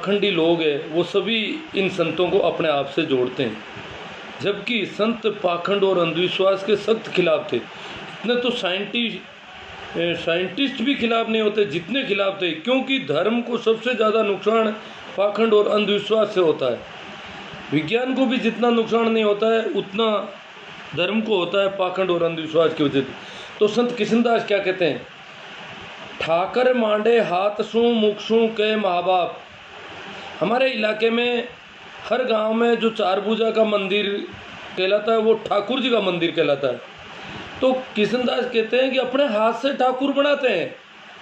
पाखंडी लोग हैं वो सभी इन संतों को अपने आप से जोड़ते हैं, जबकि संत पाखंड और अंधविश्वास के सख्त खिलाफ थे। इतने तो साइंटिस्ट भी खिलाफ नहीं होते जितने खिलाफ थे, क्योंकि धर्म को सबसे ज़्यादा नुकसान पाखंड और अंधविश्वास से होता है। विज्ञान को भी जितना नुकसान नहीं होता है उतना धर्म को होता है पाखंड और अंधविश्वास की वजह से। तो संत किशनदास क्या कहते हैं, ठाकर मांडे हाथ सू मुख सू के माँ बाप। हमारे इलाके में हर गांव में जो चार भुजा का मंदिर कहलाता है वो ठाकुर जी का मंदिर कहलाता है। तो किशनदास कहते हैं कि अपने हाथ से ठाकुर बनाते हैं,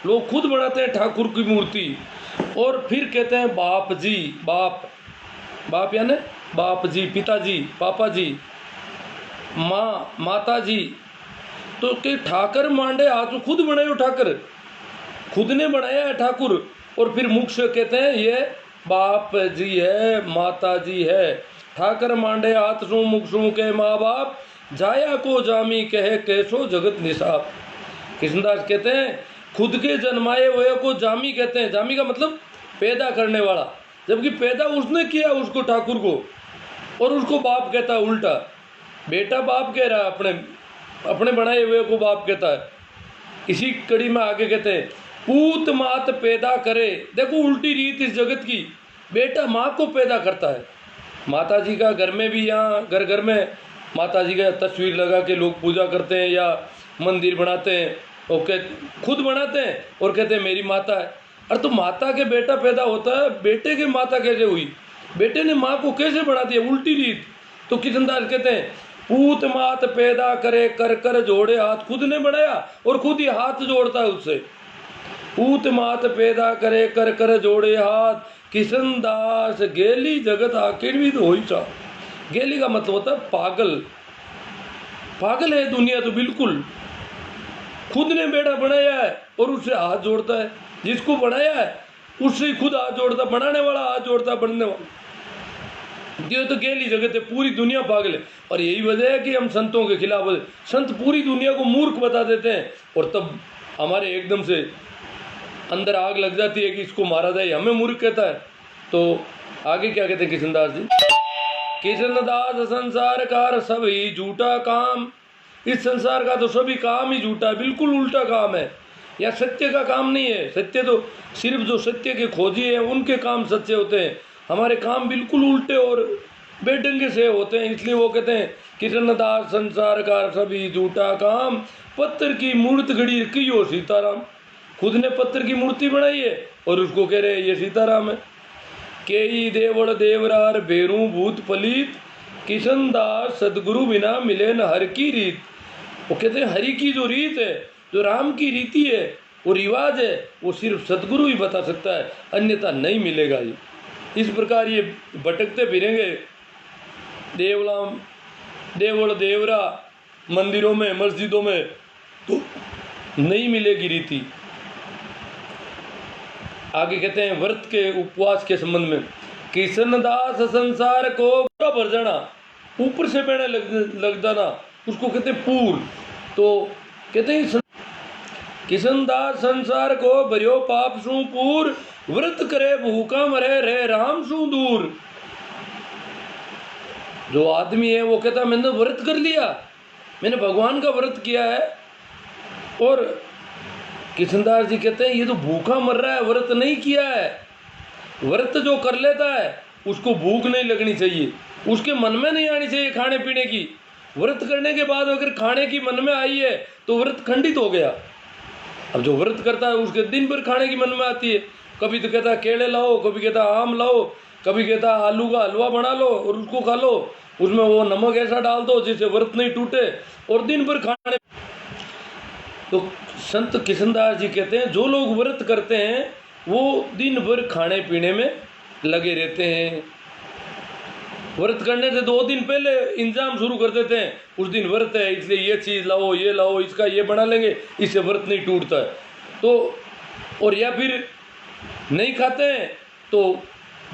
लोग खुद बनाते हैं ठाकुर की मूर्ति, और फिर कहते हैं बाप जी, बाप यानी बाप जी, पिताजी, पापा जी, माँ, माता जी। तो कि ठाकर मांडे हाथ, खुद बनाए हो ठाकर, खुद ने बनाया है ठाकुर। और फिर मुख से कहते हैं ये बाप जी है, माता जी है। ठाकर मांडे हाथ सू मुख सू के माँ बाप, जाया को जामी कहे कैसो जगत निसाब। किशनदास कहते हैं खुद के जन्माए हुए को जामी कहते हैं। जामी का मतलब पैदा करने वाला, जबकि पैदा उसने किया उसको, ठाकुर को, और उसको बाप कहता है। उल्टा बेटा बाप कह रहा है, अपने बनाए हुए को बाप कहता है। इसी कड़ी में आगे कहते हैं पूत मात पैदा करे। देखो उल्टी रीत इस जगत की, बेटा माँ को पैदा करता है। माता जी का घर में भी, यहाँ घर घर में माता जी का तस्वीर लगा के लोग पूजा करते हैं या मंदिर बनाते हैं, और खुद बनाते हैं और कहते हैं मेरी माता है। अरे तो माता के बेटा पैदा होता है, बेटे के माता कैसे हुई, बेटे ने माँ को कैसे बना दिया, उल्टी रीत। तो किशनदास कहते हैं पूत मात पैदा करे कर कर जोड़े हाथ, खुद ने बनाया और खुद ही हाथ जोड़ता है उससे। पूत मात पैदा करे कर कर जोड़े हाथ, किशनदास गेली जगत आखिर भी तो हो ही सा। गेली का मतलब होता है पागल, पागल है दुनिया तो बिल्कुल। खुद ने बेटा बनाया है और उससे हाथ जोड़ता है, जिसको बनाया है उससे ही खुद हाथ जोड़ता, बनाने वाला हाथ जोड़ता, बनने वाला। ये तो गेली जगत है, पूरी दुनिया पागल है। और यही वजह है कि हम संतों के खिलाफ, संत पूरी दुनिया को मूर्ख बता देते हैं, और तब हमारे एकदम से अंदर आग लग जाती है कि इसको मारा जाए, हमें मूर्ख कहता है। तो आगे क्या कहते हैं किशनदास जी, किशनदास संसार का सभी झूठा काम। इस संसार का तो सभी काम ही झूठा है, बिल्कुल उल्टा काम है, या सत्य का काम नहीं है। सत्य तो सिर्फ जो सत्य के खोजी हैं उनके काम सच्चे होते हैं, हमारे काम बिल्कुल उल्टे और बेढंगे से होते हैं। इसलिए वो कहते हैं किशनदास संसार का सभी झूठा काम, पत्थर की मूर्ति घड़ी रखी हो सीताराम। खुद ने पत्थर की मूर्ति बनाई है और उसको कह रहे हैं ये सीताराम है। केई देवड़ देवरार बेरू भूत पलीत, किशनदास सदगुरु बिना मिले न हर की रीत। वो कहते हैं हरि की जो रीत है, जो राम की रीति है, वो रिवाज है, वो सिर्फ सदगुरु ही बता सकता है, अन्यथा नहीं मिलेगा। ये इस प्रकार ये भटकते फिरेंगे देवड़ देवरा मंदिरों में, मस्जिदों में, तो नहीं मिलेगी रीति। आगे कहते हैं व्रत के उपवास के संबंध में, किशनदास संसार को पूरा भर जाना, ऊपर से बहने लग जाना, उसको कहते हैं पूर। तो कहते हैं किशनदास संसार को भरियो पाप सू पूर, व्रत करे भूखा मरे रहे राम सू दूर। जो आदमी है वो कहता मैंने व्रत कर लिया, मैंने भगवान का व्रत किया है, और किशनदास जी कहते हैं ये तो भूखा मर रहा है, व्रत नहीं किया है। व्रत जो कर लेता है उसको भूख नहीं लगनी चाहिए, उसके मन में नहीं आनी चाहिए खाने पीने की। व्रत करने के बाद अगर खाने की मन में आई है तो व्रत खंडित हो गया। अब जो व्रत करता है उसके दिन भर खाने की मन में आती है, कभी तो कहता केले लाओ, कभी कहता आम लाओ, कभी कहता आलू का हलवा बना लो और उसको खा लो, उसमें वो नमक ऐसा डाल दो जिससे व्रत नहीं टूटे, और दिन भर खाने। तो संत किशनदास जी कहते हैं जो लोग व्रत करते हैं वो दिन भर खाने पीने में लगे रहते हैं। व्रत करने से 2 दिन पहले इंतजाम शुरू कर देते हैं, उस दिन व्रत है इसलिए ये चीज़ लाओ, ये लाओ, इसका ये बना लेंगे, इससे व्रत नहीं टूटता है। तो और या फिर नहीं खाते हैं तो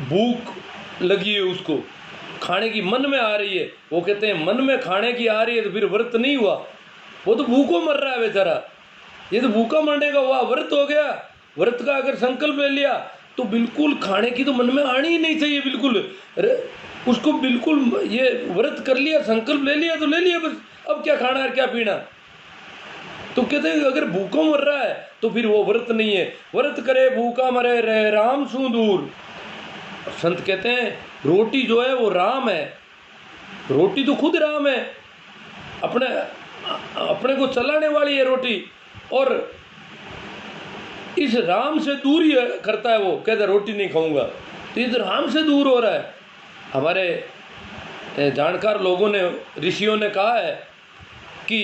भूख लगी है, उसको खाने की मन में आ रही है, वो कहते हैं मन में खाने की आ रही है तो फिर व्रत नहीं हुआ, वो तो भूखों मर रहा है बेचारा। ये तो भूखा मरने का हुआ, व्रत हो गया। व्रत का अगर संकल्प ले लिया तो बिल्कुल खाने की तो मन में आनी ही नहीं चाहिए बिल्कुल। उसको बिल्कुल ये व्रत कर लिया, संकल्प ले लिया तो ले लिया बस, अब क्या खाना है क्या पीना। तो कहते हैं अगर भूखा मर रहा है तो फिर वो व्रत नहीं है। व्रत करे भूखा मरे रहे राम सु दूर। संत कहते हैं रोटी जो है वो राम है, रोटी तो खुद राम है, अपने को चलाने वाली है रोटी, और इस राम से दूर ही करता है वो, कहता है रोटी नहीं खाऊंगा, तो इस राम से दूर हो रहा है। हमारे जानकार लोगों ने, ऋषियों ने कहा है कि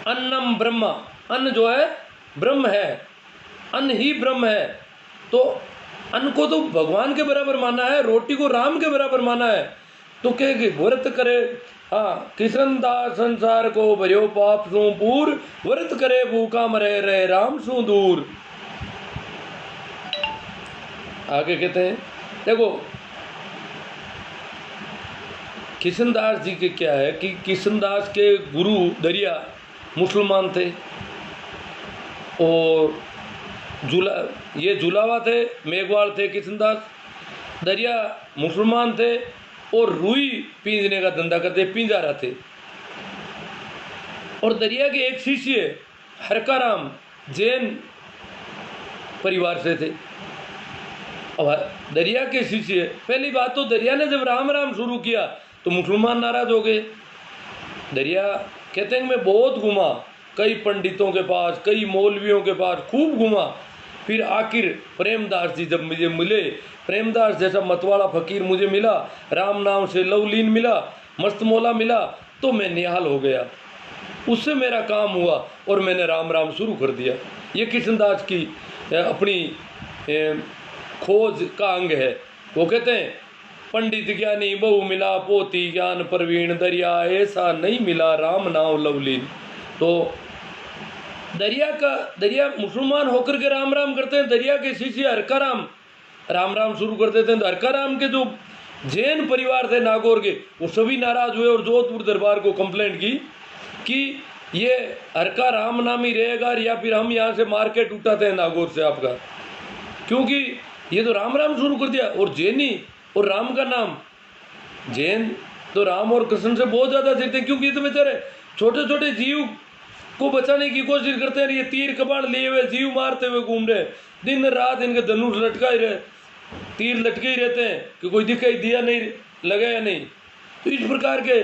अन्नम ब्रह्म, अन्न जो है ब्रह्म है, अन्न ही ब्रह्म है। तो अन्न को तो भगवान के बराबर माना है, रोटी को राम के बराबर माना है। तो कहे व्रत करे, हाँ, किशन दास संसार को भरियो पाप सु पूर, व्रत करे भूखा मरे रहे राम सु दूर। आगे कहते हैं देखो किशनदास जी के क्या है कि किशनदास के गुरु दरिया मुसलमान थे, और ये जुलावा थे, मेघवाल थे, किशनदास दरिया मुसलमान थे, और रुई पींजने का धंधा करते, पिंजारा थे। और दरिया के एक शिष्य हरकाराम जैन परिवार से थे। अब दरिया के शिष्य, पहली बात तो दरिया ने जब राम राम शुरू किया तो मुसलमान नाराज हो गए। दरिया कहते हैं मैं बहुत घूमा, कई पंडितों के पास, कई मौलवियों के पास खूब घूमा, फिर आखिर प्रेमदास जी जब मुझे मिले, प्रेमदास जैसा मतवाला फकीर मुझे मिला, राम नाम से लवलीन मिला, मस्त मौला मिला, तो मैं निहाल हो गया, उससे मेरा काम हुआ और मैंने राम राम शुरू कर दिया। ये किशनदास की अपनी खोज का अंग है। वो कहते हैं पंडित ज्ञानी बहु मिला, पोती ज्ञान प्रवीण, दरिया ऐसा नहीं मिला राम नाम लवलीन। तो दरिया मुसलमान होकर के राम राम करते हैं, दरिया के शिष्य हरकाराम राम राम शुरू कर देते हैं। तो हरकाराम के जो जैन परिवार थे नागौर के, वो सभी नाराज हुए और जोधपुर दरबार को कंप्लेंट की कि ये हरका राम नाम ही रहेगा या फिर हम यहाँ से मार्केट उठाते हैं नागौर से आपका, क्योंकि ये तो राम राम शुरू कर दिया। और जैनी और राम का नाम, जैन तो राम और कृष्ण से बहुत ज़्यादा चिढ़ते हैं, क्योंकि ये तो बेचारे छोटे छोटे जीव को बचाने की कोशिश करते हैं। ये तीर कपाड़ लिए हुए जीव मारते हुए घूम रहे, दिन रात इनके धनुष लटका ही रहे, तीर लटके ही रहते हैं कि कोई दिखाई दिया नहीं, लगा या नहीं। तो इस प्रकार के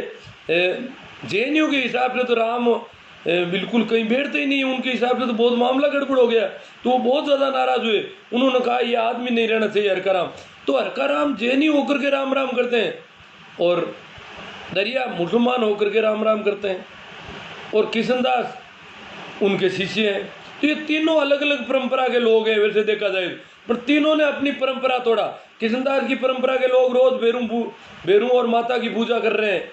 जैनियों के हिसाब से तो राम बिल्कुल कहीं बैठते ही नहीं, उनके हिसाब से तो बहुत मामला गड़बड़ हो गया। तो वो बहुत ज़्यादा नाराज हुए, उन्होंने कहा ये आदमी नहीं रहना चाहिए हरकाराम। तो हरकाराम जैनी होकर के राम राम करते हैं, और दरिया मुसलमान होकर के राम राम करते हैं, और किशनदास उनके शिष्य हैं। तो ये तीनों अलग अलग परंपरा के लोग हैं वैसे देखा जाए, पर तीनों ने अपनी परंपरा तोड़ा। किशनदास की परंपरा के लोग रोज बेरू और माता की पूजा कर रहे हैं,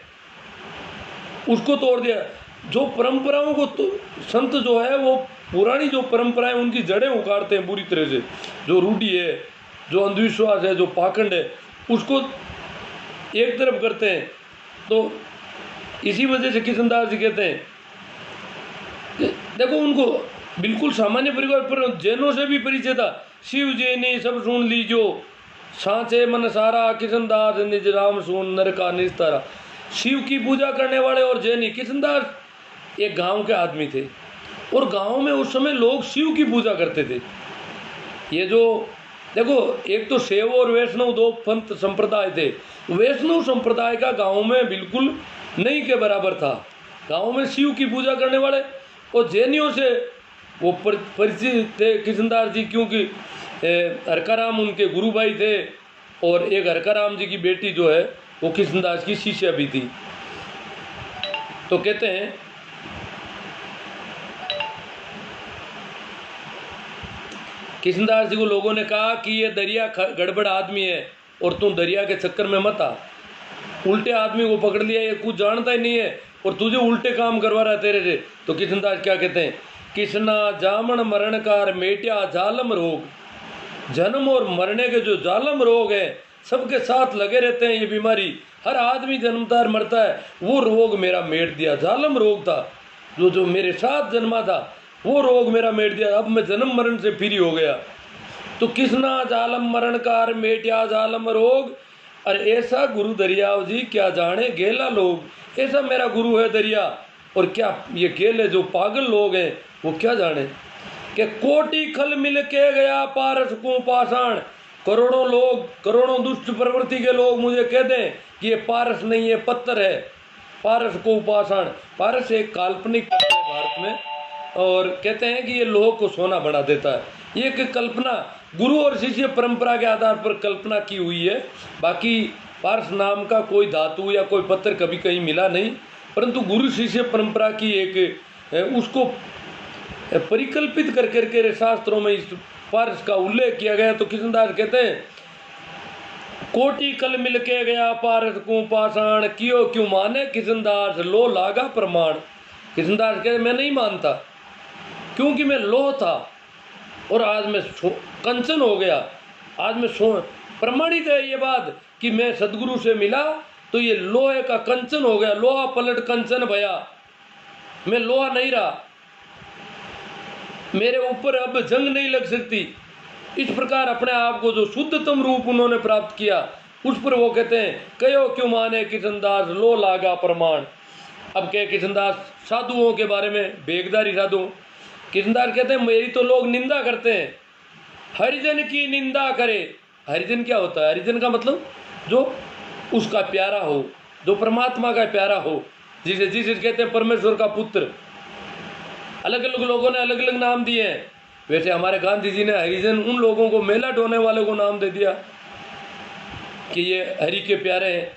उसको तोड़ दिया। जो परंपराओं को तो संत जो है वो पुरानी जो परंपराएं उनकी जड़ें उखाड़ते हैं पूरी तरह से। जो रूढ़ी है, जो अंधविश्वास है, जो पाखंड है, उसको एक तरफ करते हैं। तो इसी वजह से किशनदास जी कहते हैं देखो उनको बिल्कुल सामान्य परिवार पर जैनों से भी परिचय था। शिव जैनी सब सुन लीजो, सांचे मन सारा, किशनदास निज राम सुन नर का निस्तारा। शिव की पूजा करने वाले और जैनी, किशनदास एक गांव के आदमी थे, और गांव में उस समय लोग शिव की पूजा करते थे। ये जो देखो एक तो शैव और वैष्णव दो पंथ संप्रदाय थे। वैष्णव संप्रदाय का गांव में बिल्कुल नहीं के बराबर था। गांव में शिव की पूजा करने वाले और जैनियों से वो परिचित थे किशनदास जी, क्योंकि हरकाराम उनके गुरु भाई थे, और एक हरकाराम जी की बेटी जो है वो किशनदास की शिष्या भी थी। तो कहते हैं किशनदास जी को लोगों ने कहा कि ये दरिया गड़बड़ आदमी है और तू दरिया के चक्कर में मत आ। उल्टे आदमी को पकड़ लिया, ये कुछ जानता ही नहीं है और तुझे उल्टे काम करवा रहा है तेरे से। तो किशनदास क्या कहते हैं, किशना जामन मरण कार मेटिया जालम रोग। जन्म और मरने के जो जालम रोग है सबके साथ लगे रहते हैं, ये बीमारी हर आदमी जन्मदार मरता है, वो रोग मेरा मेट दिया। जालम रोग था जो मेरे साथ जन्मा था, वो रोग मेरा मेट दिया। अब मैं जन्म मरण से फ्री हो गया। तो किसना जालम मरणकार मेटिया जालम रोग, और ऐसा गुरु दरियाव जी क्या जाने गेला लोग। ऐसा मेरा गुरु है दरिया, और क्या ये गेले जो पागल लोग हैं वो क्या जाने कि कोटि खल मिल के गया पारस को पाषाण। करोड़ों लोग, करोड़ों दुष्ट प्रवृत्ति के लोग मुझे कह दें कि ये पारस नहीं है, पत्थर है, पारस को पाषाण। पारस एक काल्पनिक पत्थर है भारत में, और कहते हैं कि ये लोह को सोना बना देता है। ये एक कल्पना गुरु और शिष्य परंपरा के आधार पर कल्पना की हुई है। बाकी पारस नाम का कोई धातु या कोई पत्थर कभी कहीं मिला नहीं, परंतु गुरु शिष्य परंपरा की एक उसको परिकल्पित कर करके शास्त्रों में इस पारस का उल्लेख किया गया। तो कृष्णदास कहते हैं कोटि कल मिल के गया पारस को पाषाण, कियो क्यों माने कृष्णदास लो लागा प्रमाण। कृष्णदास कहते मैं नहीं मानता, क्योंकि मैं लोह था और आज मैं कंचन हो गया। आज मैं प्रमाणित है ये बात कि मैं सदगुरु से मिला तो ये लोहे का कंचन हो गया, लोहा पलट कंचन भया, मैं लोहा नहीं रहा, मेरे ऊपर अब जंग नहीं लग सकती। इस प्रकार अपने आप को जो शुद्धतम रूप उन्होंने प्राप्त किया, उस पर वो कहते हैं कयो क्यों माने कृष्णदास लो लागा प्रमाण। अब कहे कृष्णदास साधुओं के बारे में, बेगदारी साधु, कृष्णदास कहते हैं मेरी तो लोग निंदा करते हैं, हरिजन की निंदा करे। हरिजन क्या होता है? हरिजन का मतलब जो उसका प्यारा हो, जो परमात्मा का प्यारा हो, जिसे जिसे कहते हैं परमेश्वर का पुत्र। अलग अलग लोगों ने अलग अलग नाम दिए हैं। वैसे हमारे गांधी जी ने हरिजन उन लोगों को, मेला ढोने वाले को नाम दे दिया कि ये हरि के प्यारे हैं।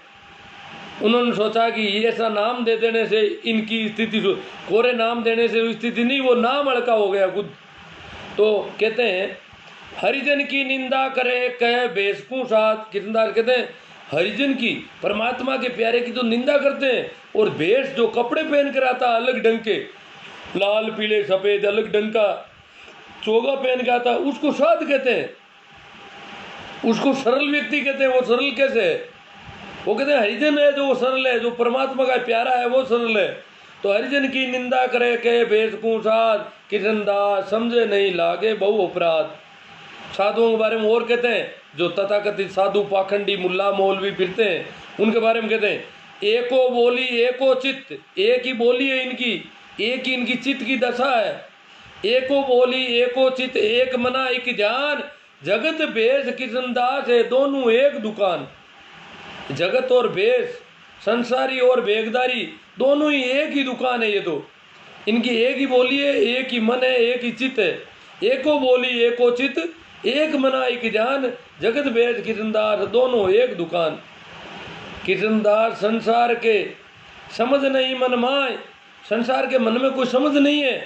उन्होंने सोचा कि ये ऐसा नाम दे देने से इनकी स्थिति, कोरे नाम देने से स्थिति नहीं, वो नाम हल्का हो गया खुद। तो कहते हैं हरिजन की निंदा करे कहे बेसकू साथ। कृष्णदास कहते हैं हरिजन की, परमात्मा के प्यारे की तो निंदा करते हैं, और भेष जो कपड़े पहन कर आता अलग ढंग के, लाल पीले सफेद अलग ढंग का चोगा पहन के आता, उसको साध कहते हैं, उसको सरल व्यक्ति कहते हैं। वो सरल कैसे है? वो कहते हैं हरिजन है जो वो सरल है, जो परमात्मा का प्यारा है वो सरल है। तो हरिजन की निंदा करे कहे भेषकू साध, कृष्णदास समझे नहीं लागे बहु अपराध। साधुओं के बारे में और कहते हैं जो तथाकथित साधु पाखंडी मुल्ला मौलवी फिरते हैं, उनके बारे में कहते हैं एको बोली एको चित्त, एक ही बोली है इनकी, एक ही इनकी चित्त की दशा है। एको बोली एको चित्त, एक मना एक जान, जगत भेष कृष्णदास है दोनों एक दुकान। जगत और भेष, संसारी और भेगदारी, दोनों ही एक ही दुकान है। ये तो इनकी एक ही बोली है, एक ही मन है, एक ही चित्त है। एको बोली एको चित्त, एक मना एक जान, जगत भेष कृष्णदास दोनों एक दुकान। कृष्णदास संसार के समझ नहीं मन माय, संसार के मन में कोई समझ नहीं है।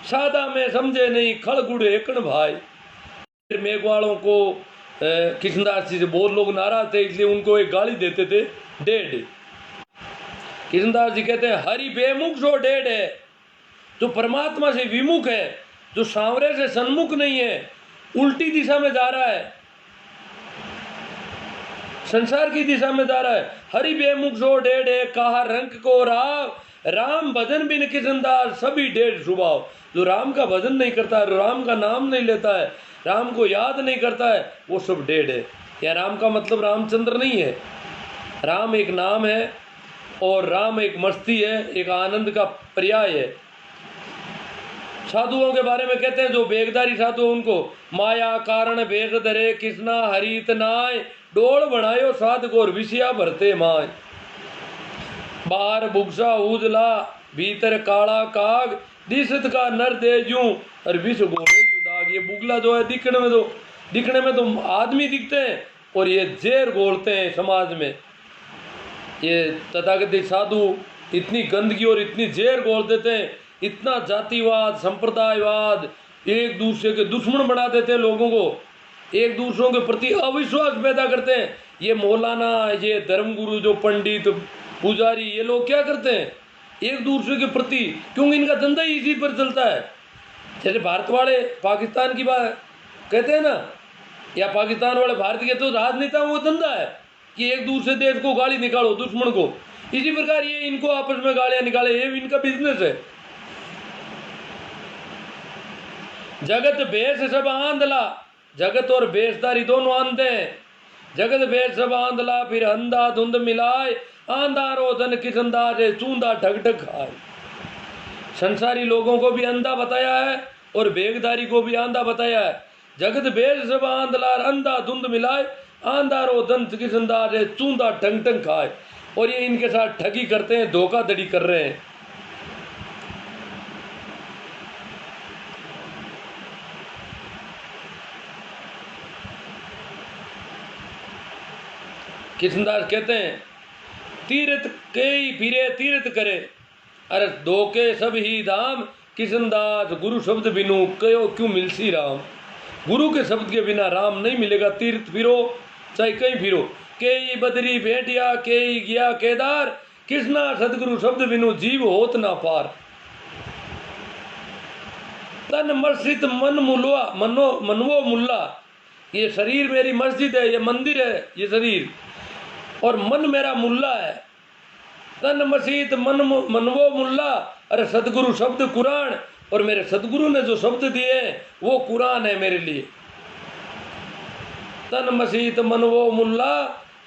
सादा में समझे नहीं खड़ गुड़ एकण भाई। मेघवालों को कृष्णदास जी से बहुत लोग नाराज थे, इसलिए उनको एक गाली देते थे, डेढ़। कृष्णदास जी कहते हैं हरि बेमुख जो डेढ़ है, जो परमात्मा से विमुख है, जो सांवरे से सन्मुख नहीं है, उल्टी दिशा में जा रहा है, संसार की दिशा में जा रहा है। हरि बेमुख जो डेढ़ है, कहा रंग को राव, राम भजन बिन कृष्णदास सभी डेढ़ स्वभाव। जो राम का भजन नहीं करता है, राम का नाम नहीं लेता है, राम को याद नहीं करता है, वो सब डेढ़ है। या राम का मतलब रामचंद्र नहीं है, राम एक नाम है, और राम एक मस्ती है, एक आनंद का पर्याय है। साधुओं के बारे में कहते हैं जो बेगदारी साधु, उनको माया कारण भेष धरे कृष्णा हरित नाय, डोल बनायो साध गोर विषया भरते माय। बाहर बुगसा उजला भीतर काला काग, दिशत का नर दे जूं और विष गोले दाग। ये बुगला जो है दिखने में तो आदमी दिखते हैं, और ये जेर गोलते हैं समाज में। ये तथाकथित साधु इतनी गंदगी और इतनी जेर गोल देते हैं, इतना जातिवाद संप्रदायवाद, एक दूसरे के दुश्मन बना देते हैं लोगों को, एक दूसरों के प्रति अविश्वास पैदा करते हैं। ये मौलाना, ये धर्मगुरु, जो पंडित पुजारी, ये लोग क्या करते हैं एक दूसरे के प्रति, क्योंकि इनका धंधा ही इसी पर चलता है। जैसे भारत वाले पाकिस्तान की बात कहते हैं ना, या पाकिस्तान वाले भारत के, तो राजनेताओं को धंधा है कि एक दूसरे देश को गाली निकालो, दुश्मन को। इसी प्रकार ये इनको आपस में गालियां निकाले, ये इनका बिजनेस है। जगत भेष सब आंधला, जगत और बेशदारी दोनों अंधे हैं। जगत बेश सब आंधला, फिर अंधा धुंध मिलाए, आंधा रोधन किसंदाज है, चूंदा ठग ठग खाए। संसारी लोगों को भी अंधा बताया है और बेगदारी को भी आंधा बताया है। जगत बेश सब आंधला, अंधा धुंध मिलाए, आंधा रोधन किसंदाज है, चूंदा ठग ठग खाए। और ये इनके साथ ठगी करते हैं, धोखाधड़ी कर रहे हैं। किशनदास कहते हैं तीर्थ कई फिरे तीर्थ करे, अरे दो के सब ही धाम, किशनदास गुरु शब्द बिनु कयो क्यों मिलसी राम। गुरु के शब्द के बिना राम नहीं मिलेगा। तीर्थ फिरो चाहे कहीं फिरो, के बदरी भेटिया के गया केदार, किसना सदगुरु शब्द बिनु जीव होत ना पार। तन मस्जिद मन मुलवा मनवो मुल्ला, ये शरीर मेरी मस्जिद है, ये मंदिर है ये शरीर, और मन मेरा मुल्ला है। तन मस्जिद मनवो मुल्ला, अरे सदगुरु शब्द कुरान, और मेरे सदगुरु ने जो शब्द दिए वो कुरान है मेरे लिए। तन मस्जिद मनवो मुल्ला,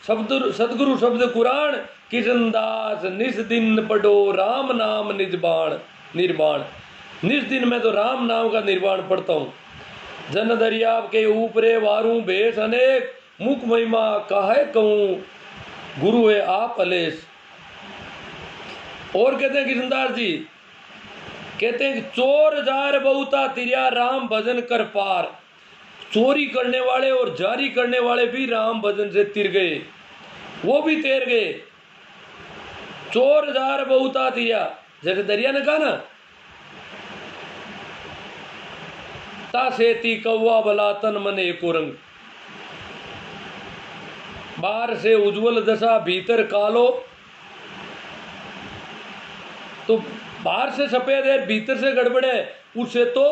सदगुरु शब्द कुरान, किशनदास निस दिन पढ़ो राम नाम निजबाण निर्वाण। निस दिन में तो राम नाम का निर्वाण पढ़ता हूँ। जन दरिया के ऊपरे वारू भेष अनेक, मुख महिमा काहे कहूँ गुरु है आप अलेस। और कहते हैं किशनदास जी, कहते हैं कि चोर जार बहुता तिरिया, राम भजन कर पार। चोरी करने वाले और जारी करने वाले भी राम भजन से तिर गए, वो भी तैर गए। चोर जार बहुता तिरिया, जैसे दरिया ने कहा ना, ता सेती कौवा भला तन मन एको रंग। बाहर से उज्जवल दशा भीतर कालो, तो बाहर से सफेद है भीतर से गड़बड़ है, उससे तो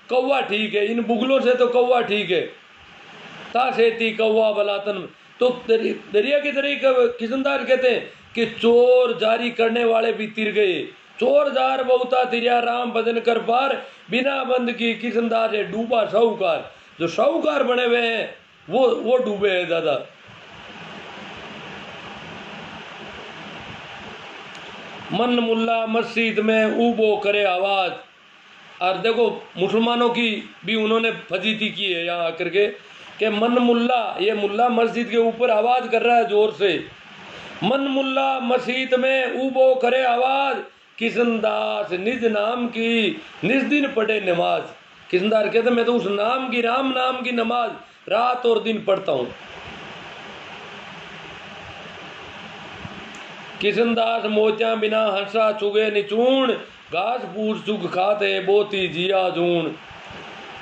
कौवा ठीक है, इन बुगलों से तो कौवा ठीक है। ता सेती कौवा भला तन, तो दरिया की तरह किशनदास कहते हैं कि चोर जारी करने वाले भी तिर गए। चोर जार बहुता तिरिया, राम भजन कर पार, बिना बंद की किशनदास है डूबा साहूकार। जो साहूकार बने हुए हैं वो डूबे हैं दादा। मन मुल्ला मस्जिद में ऊबो करे आवाज। और देखो मुसलमानों की भी उन्होंने फजीती की है यहाँ आकर के कि मन मुल्ला, ये मुल्ला मस्जिद के ऊपर आवाज कर रहा है जोर से। मन मुल्ला मस्जिद में ऊबो करे आवाज, किशनदास निज नाम की निज दिन पढ़े नमाज। किशनदास कहते मैं तो उस नाम की, राम नाम की नमाज रात और दिन पढ़ता हूँ। किशनदास मोतिया बिना हंसा चुगे निचूण, घास फूस चुग खाते बोती जिया जून।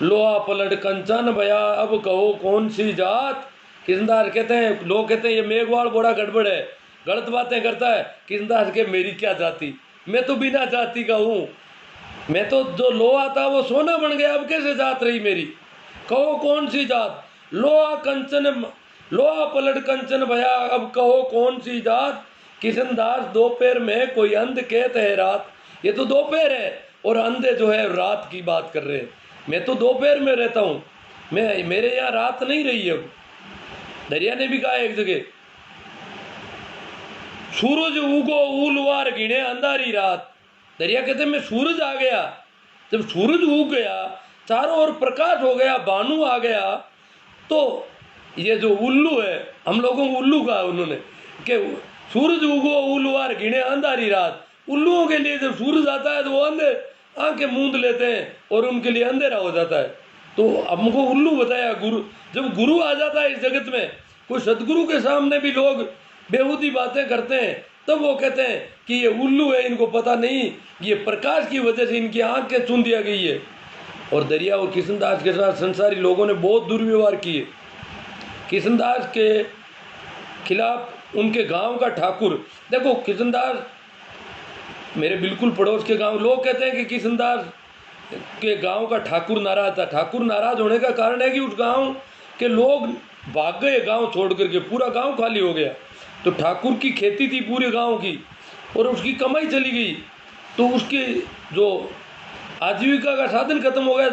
लोहा पलट कंचन भया अब कहो कौन सी जात। किशनदास कहते हैं, लोग कहते हैं ये मेघवाल बड़ा गड़बड़ है, गलत बातें करता है। किशनदास के मेरी क्या जाति, मैं तो बिना जाति का हूँ। मैं तो जो लोहा था वो सोना बन गया, अब कैसे जात रही मेरी। कहो कौन सी जात, लोहा पलट कंचन भया अब कहो कौन सी जात। किशनदास दोपहर में कोई अंध कहते है रात। ये तो दोपहर है और अंधे जो है रात की बात कर रहे हैं। मैं तो दोपहर में रहता हूँ, मैं मेरे यहाँ रात नहीं रही है। दरिया ने भी कहा एक जगह, सूरज उगो उलवार गिने अंधारी रात। दरिया कहते मैं सूरज आ गया, जब सूरज उग गया चारों ओर प्रकाश हो गया, बानू आ गया, तो ये जो उल्लू है, हम लोगों को उल्लू कहा उन्होंने कि सूरज उगो उलवार गिने अंधारी रात। उल्लुओं के लिए जब सूरज आता है तो वो अंधे आंखें मूंद लेते हैं और उनके लिए अंधेरा हो जाता है। तो हमको उल्लू बताया गुरु। जब गुरु आ जाता है इस जगत में, कोई सदगुरु के सामने भी लोग बेहूदी बातें करते हैं, तब वो कहते हैं कि ये उल्लू है, इनको पता नहीं, ये प्रकाश की वजह से इनकी आंखें चुन दिया गई है। और दरिया और किशनदास के साथ संसारी लोगों ने बहुत दुर्व्यवहार किए। किशनदास के खिलाफ उनके गांव का ठाकुर, देखो किशनदास मेरे बिल्कुल पड़ोस के गांव, लोग कहते हैं कि किशनदास के गांव का ठाकुर नाराज था। ठाकुर नाराज होने का कारण है कि उस गांव के लोग भाग गए, गांव छोड़ करके, पूरा गांव खाली हो गया। तो ठाकुर की खेती थी पूरे गांव की और उसकी कमाई चली गई, तो उसकी जो आजीविका का साधन खत्म हो गया।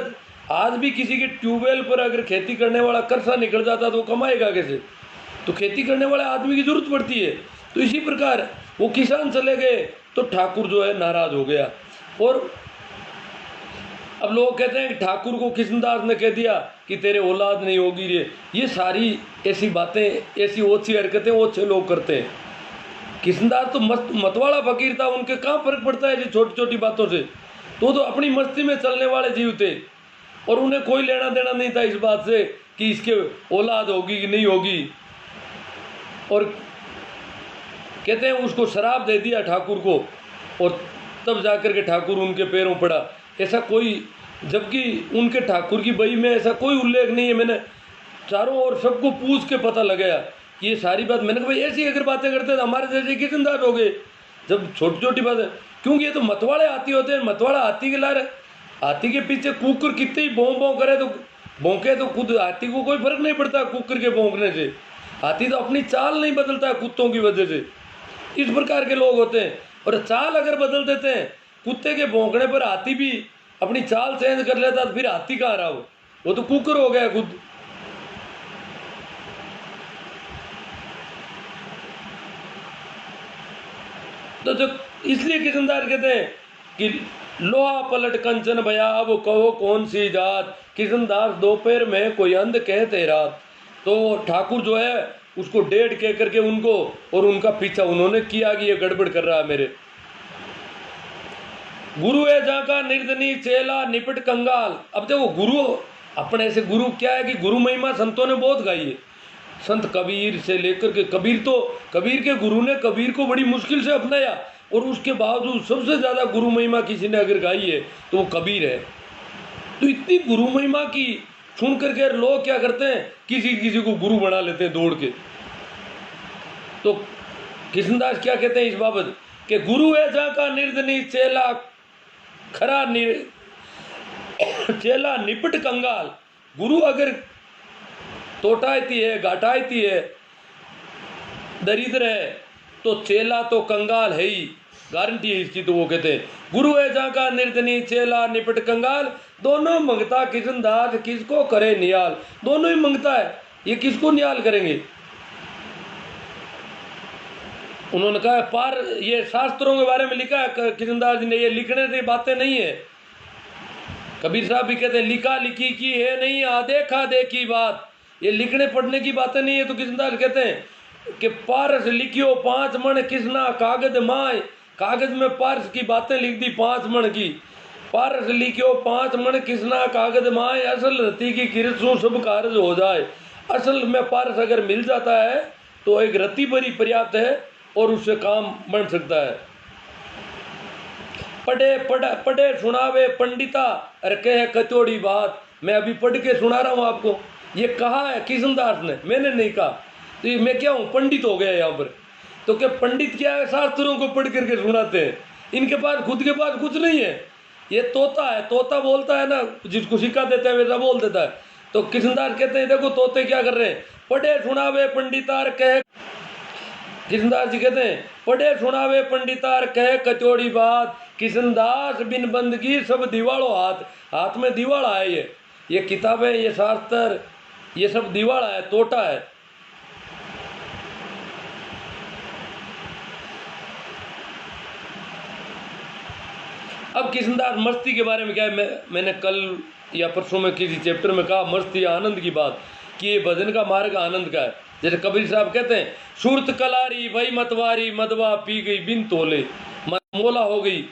आज भी किसी के ट्यूबवेल पर अगर खेती करने वाला कर्सा निकल जाता तो वो कमाएगा कैसे? तो खेती करने वाले आदमी की जरूरत पड़ती है। तो इसी प्रकार वो किसान चले गए तो ठाकुर जो है नाराज हो गया। और अब लोग कहते हैं कि ठाकुर को कृष्णदास ने कह दिया कि तेरे औलाद नहीं होगी। ये सारी ऐसी बातें, ऐसी ओछी हरकतें ओछे लोग करते हैं। कृष्णदास तो मस्त मतवाला फकीर था, उनके कहाँ फर्क पड़ता है जी छोटी छोटी बातों से। तो अपनी मस्ती में चलने वाले जीव थे और उन्हें कोई लेना देना नहीं था इस बात से कि इसके औलाद होगी कि नहीं होगी। और कहते हैं उसको शराब दे दिया ठाकुर को और तब जाकर के ठाकुर उनके पैरों पड़ा। ऐसा कोई, जबकि उनके ठाकुर की बही में ऐसा कोई उल्लेख नहीं है। मैंने चारों ओर सबको पूछ के पता लगाया ये सारी बात। मैंने कहा भाई ऐसी अगर बातें करते तो हमारे जैसे किसनदार हो गए जब छोटी छोटी बातें, क्योंकि ये तो मतवाले हाथी होते हैं। मतवाला हाथी के लार, हाथी के पीछे कुकर कितने ही भौं भौं करे तो भौंके तो खुद हाथी को कोई फर्क नहीं पड़ता कुकर के भौंकने से। हाथी तो अपनी चाल नहीं बदलता कुत्तों की वजह से। इस प्रकार के लोग होते हैं। और चाल अगर बदल देते हैं कुत्ते के भौंकने पर, हाथी भी अपनी चाल चेंज कर लेता तो फिर हाथी कहाँ रहा वो तो कुकर हो गया खुद। तो जो इसलिए किशनदास कहते हैं कि लोहा पलट कंचन भया अब कहो कौन सी जात, किशनदास दोपहर में कोई अंध कहते रात। तो ठाकुर जो है उसको डेढ़ कह करके उनको और उनका पीछा उन्होंने किया कि ये गड़बड़ कर रहा है मेरे। गुरु है जहाँ का निर्धनी चेला निपट कंगाल। अब देखो गुरु, अपने ऐसे गुरु क्या है कि गुरु महिमा संतों ने बहुत गाई है। संत कबीर से लेकर के कबीर के गुरु ने कबीर को बड़ी मुश्किल से अपनाया और उसके बावजूद सबसे ज़्यादा गुरु महिमा किसी ने अगर गाई है तो वो कबीर है। तो इतनी गुरु महिमा की सुन करके लोग क्या करते हैं, किसी को गुरु बना लेते हैं दौड़ के। तो कृष्णदास क्या कहते हैं इस बाबत कि गुरु है जहाँ का निर्धनी चेला खरा चेला निपट कंगाल। गुरु अगर तोटायती है, घाटायती है, दरिद्र है तो चेला तो कंगाल है ही, गारंटी है इसकी। तो वो कहते हैं गुरु है जहाँ का निर्धनी चेला निपट कंगाल। दोनों मंगता कृष्णदास किसको करे नियाल। दोनों ही मंगता है, ये किसको नियाल करेंगे। उन्होंने कहा पार, ये शास्त्रों के बारे में लिखा है कृष्णदास जी ने, ये लिखने से बातें नहीं है। कबीर साहब भी कहते हैं लिखा लिखी की है नहीं देखा देखी बात, ये लिखने पढ़ने की बातें नहीं है। तो कृष्णदास कहते हैं कि पारस लिखियो 5 मण किसना कागज माय। कागज में पारस की बातें लिख दी 5 मण की। पारस लिखियो 5 मण किसना कागज माय, असल रति की किरसों सब कारज हो जाए। असल में पारस अगर मिल जाता है तो एक रति भरी पर्याप्त है और उससे काम बन सकता है। पढ़े सुनावे पंडिता और कहे कचौड़ी बात। मैं अभी पढ़ के सुना रहा हूँ आपको, ये कहा है कृष्णदास ने, मैंने नहीं कहा। तो मैं क्या हूँ, पंडित हो गया यहाँ पर। तो क्या पंडित क्या है, शास्त्रों को पढ़ करके सुनाते हैं। इनके पास खुद के पास कुछ नहीं है। ये तोता है, तोता बोलता है ना, जिसको सिखा देता है वैसा बोल देता है। तो कृष्णदास कहते हैं देखो तोते क्या कर रहे हैं, पढ़े सुनावे पंडितार कहे। कृष्णदास जी कहते हैं पढ़े सुनावे पंडितार कहे कचौड़ी बात। कृष्णदास बिन बंदगी सब दिवालो हाथ। हाथ में दिवाला है, ये किताबें, ये शास्त्र, ये सब दिवाला है, तोता है। अब कृष्णदास मस्ती के बारे में क्या है, मैंने कल या परसों में किसी चैप्टर में कहा मस्ती आनंद की बात, कि ये भजन का मार्ग आनंद का है। जैसे कबीर साहब कहते हैं सुरत कलारी भई मतवारी मदवा पी गई बिन तोले। मोला हो गई,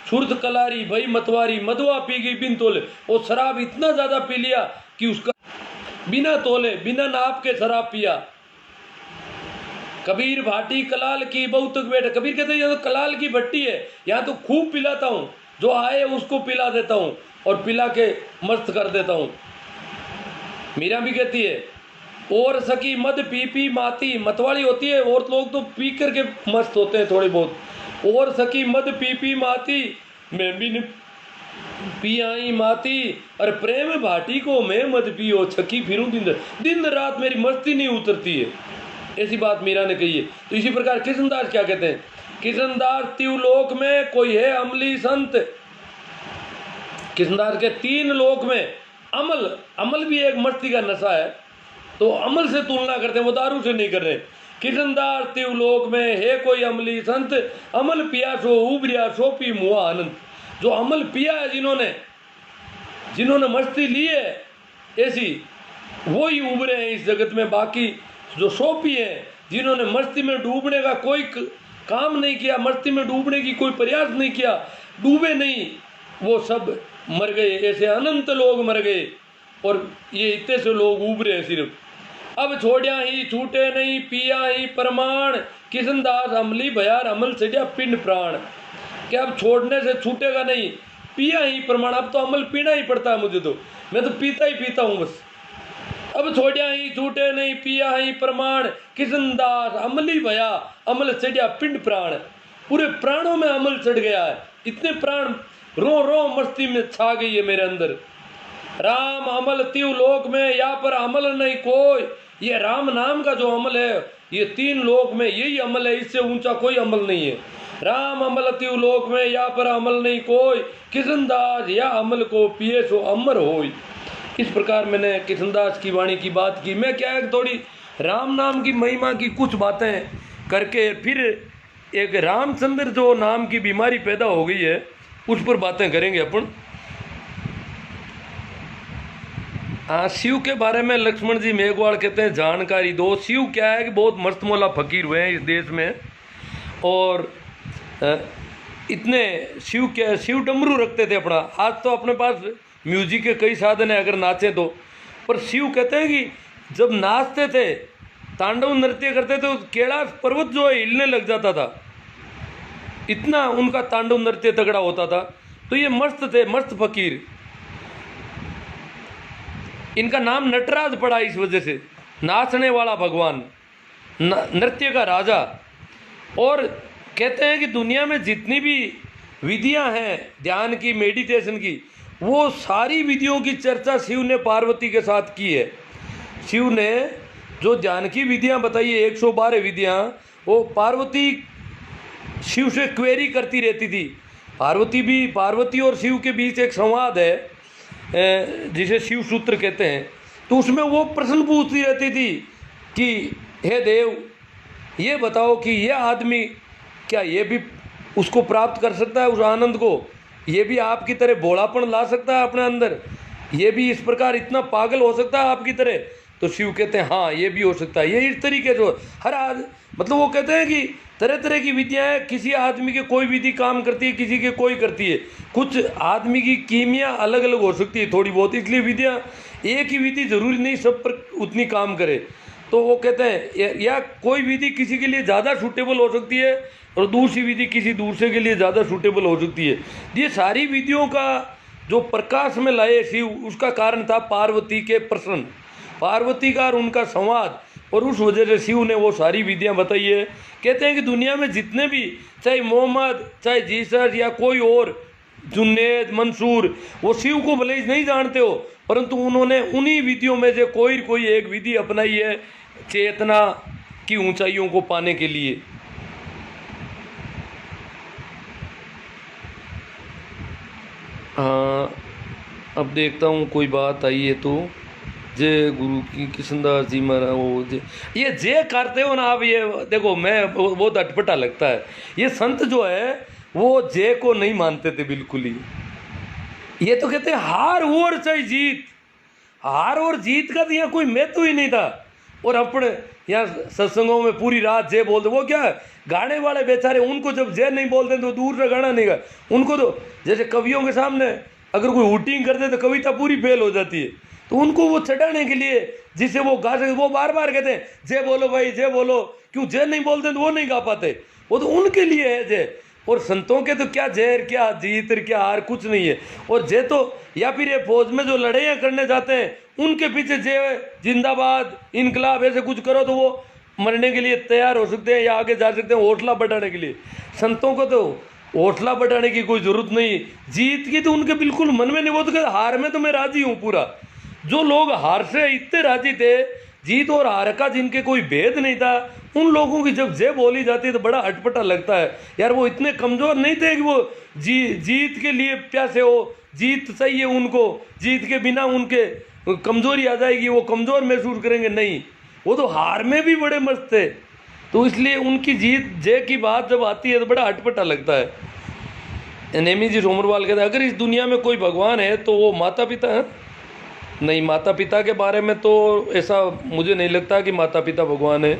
सुरत कलारी भई मतवारी मदवा पी गई बिन तोले। वो शराब इतना ज्यादा पी लिया कि उसका बिना तोले बिना नाप के शराब पिया। कबीर भाटी कलाल की बहुत बैठे। कबीर कहते हैं ये तो कलाल की भट्टी है, यहाँ तो खूब पिलाता हूँ, जो आए उसको पिला देता हूँ और पिला के मस्त कर देता हूँ। मीरा भी कहती है और सकी मद पी पी माती। मतवाली होती है, और लोग तो पी करके मस्त होते हैं थोड़े बहुत। और सकी मद पी पी माती, मैं भी पी आई माती। और प्रेम भाटी को मैं मद पियो छकी फिरूं दिन रात मेरी मस्ती नहीं उतरती है। ऐसी बात मीरा ने कही है। तो इसी प्रकार कृष्णदास क्या कहते हैं, कृष्णदास त्रिलोक में कोई है अमली संत। कृष्णदास के 3 लोक में अमल अमल भी एक मस्ती का नशा है, तो अमल से तुलना करते हैं, वो दारू से नहीं कर रहे। किशनदास तिवलोक में है कोई अमली संत, अमल पिया सो उबरिया सो पी मुआ आनंद। जो अमल पिया है, जिन्होंने मस्ती ली है ऐसी, वो ही उभरे हैं इस जगत में। बाकी जो सोपी हैं, जिन्होंने मस्ती में डूबने का कोई काम नहीं किया, मस्ती में डूबने की कोई प्रयास नहीं किया, डूबे नहीं, वो सब मर गए। ऐसे अनंत लोग मर गए और ये इतने से लोग उभरे हैं सिर्फ। अब छोड़िया ही छूटे नहीं पिया ही प्रमाण, किशनदास अमली भयार अमल सजा पिंड प्राण। क्या अब छोड़ने से छूटेगा नहीं, पिया ही प्रमाण। अब तो अमल पीना ही पड़ता है मुझे, तो मैं तो पीता ही पीता हूँ बस। अब छोड़िया ही छूटे नहीं पिया ही प्रमाण, किशनदास अमली भया अमल चढ़िया पिंड प्राण। पूरे प्राणों में अमल चढ़ गया है, इतने प्राण रो रो मस्ती में छा गई है मेरे अंदर। राम अमल तिव लोक में या पर अमल नहीं कोई। ये राम नाम का जो अमल है, ये 3 लोक में यही अमल है, इससे ऊंचा कोई अमल नहीं है। राम अमल तिव लोक में या पर अमल नहीं कोई, किशनदास या अमल को पिए सो अमर होई। इस प्रकार मैंने किशनदास की वाणी की बात की। मैं क्या है, थोड़ी राम नाम की महिमा की कुछ बातें करके फिर एक रामचंद्र जो नाम की बीमारी पैदा हो गई है उस पर बातें करेंगे अपन। हाँ, शिव के बारे में लक्ष्मण जी मेघवाल कहते हैं जानकारी दो। शिव क्या है कि बहुत मस्तमौला फकीर हुए हैं इस देश में, और इतने शिव डमरू रखते थे अपना। आज तो अपने पास म्यूजिक के कई साधन है अगर नाचें तो, पर शिव कहते हैं कि जब नाचते थे, तांडव नृत्य करते थे, तो कैलाश पर्वत जो है हिलने लग जाता था, इतना उनका तांडव नृत्य तगड़ा होता था। तो ये मस्त थे, मस्त फकीर। इनका नाम नटराज पड़ा इस वजह से, नाचने वाला भगवान, नृत्य का राजा। और कहते हैं कि दुनिया में जितनी भी विधियां हैं ध्यान की, मेडिटेशन की, वो सारी विधियों की चर्चा शिव ने पार्वती के साथ की है। शिव ने जो ध्यान की विधियां बताई है, 112 विधियां, वो पार्वती शिव से क्वेरी करती रहती थी। पार्वती और शिव के बीच एक संवाद है जिसे शिव सूत्र कहते हैं। तो उसमें वो प्रश्न पूछती रहती थी कि हे देव, ये बताओ कि ये आदमी क्या ये भी उसको प्राप्त कर सकता है, उस आनंद को? ये भी आपकी तरह भोलापन ला सकता है अपने अंदर? ये भी इस प्रकार इतना पागल हो सकता है आपकी तरह? तो शिव कहते हैं हाँ, ये भी हो सकता है। ये इस तरीके से मतलब वो कहते हैं कि तरह तरह की विधियाँ, किसी आदमी के कोई विधि काम करती है, किसी के कोई करती है। कुछ आदमी की कीमिया अलग अलग हो सकती है थोड़ी बहुत, इसलिए विधियाँ एक ही विधि जरूरी नहीं सब पर उतनी काम करे। तो वो कहते हैं या कोई विधि किसी के लिए ज़्यादा सूटेबल हो सकती है और दूसरी विधि किसी दूसरे के लिए ज़्यादा सूटेबल हो सकती है। ये सारी विधियों का जो प्रकाश में लाए शिव, उसका कारण था पार्वती के प्रश्न, पार्वती का और उनका संवाद, और उस वजह से शिव ने वो सारी विधियां बताई है। कहते हैं कि दुनिया में जितने भी, चाहे मोहम्मद, चाहे जीसस या कोई और, जुन्नैद, मंसूर, वो शिव को भले ही नहीं जानते हो, परंतु उन्होंने उन्हीं विधियों में से कोई एक विधि अपनाई है चेतना की ऊंचाइयों को पाने के लिए। हाँ, अब देखता हूँ कोई बात आई है तो। जय गुरु की किशनदास जी महाराज। वो ये जय करते हो ना आप, ये देखो मैं बहुत अटपटा लगता है। ये संत जो है वो जय को नहीं मानते थे बिल्कुल ही। ये तो कहते हैं हार और चाहे जीत, हार और जीत का तो यहाँ कोई महत्व ही नहीं था। और अपने यहाँ सत्संगों में पूरी रात जय बोलते, वो क्या है, गाने वाले बेचारे, उनको जब जय नहीं बोलते तो दूर से गाना नहीं गा। उनको तो जैसे कवियों के सामने अगर कोई हुटिंग करते तो कविता पूरी फेल हो जाती है, तो उनको वो चढ़ाने के लिए जिसे वो गा सके, वो बार बार कहते हैं जय बोलो भाई जय बोलो। क्यों जय नहीं बोलते तो वो नहीं गा पाते, वो तो उनके लिए है जय। और संतों के तो क्या जय, क्या जीत, क्या हार, कुछ नहीं है। और जय तो या फिर ये फौज में जो लड़ाइयाँ करने जाते हैं उनके पीछे जय, जिंदाबाद, इनकलाब, ऐसे कुछ करो तो वो मरने के लिए तैयार हो सकते हैं या आगे जा सकते हैं हौसला बढ़ाने के लिए। संतों को तो हौसला बढ़ाने की कोई जरूरत नहीं, जीत की तो उनके बिल्कुल मन में नहीं। वो तो कहते हार में तो मैं राजी हूँ पूरा। जो लोग हार से इतने राजी थे, जीत और हार का जिनके कोई भेद नहीं था, उन लोगों की जब जय बोली जाती है तो बड़ा अटपटा लगता है। यार वो इतने कमज़ोर नहीं थे कि वो जीत के लिए प्यासे हो जीत चाहिए उनको, जीत के बिना उनके कमजोरी आ जाएगी, वो कमजोर महसूस करेंगे। नहीं, वो तो हार में भी बड़े मस्त थे। तो इसलिए उनकी जीत जय की बात जब आती है तो बड़ा अटपटा लगता है। नेमी जी सोमरवाल कहते हैं अगर इस दुनिया में कोई भगवान है तो वो माता पिता है। नहीं, माता पिता के बारे में तो ऐसा मुझे नहीं लगता कि माता पिता भगवान है।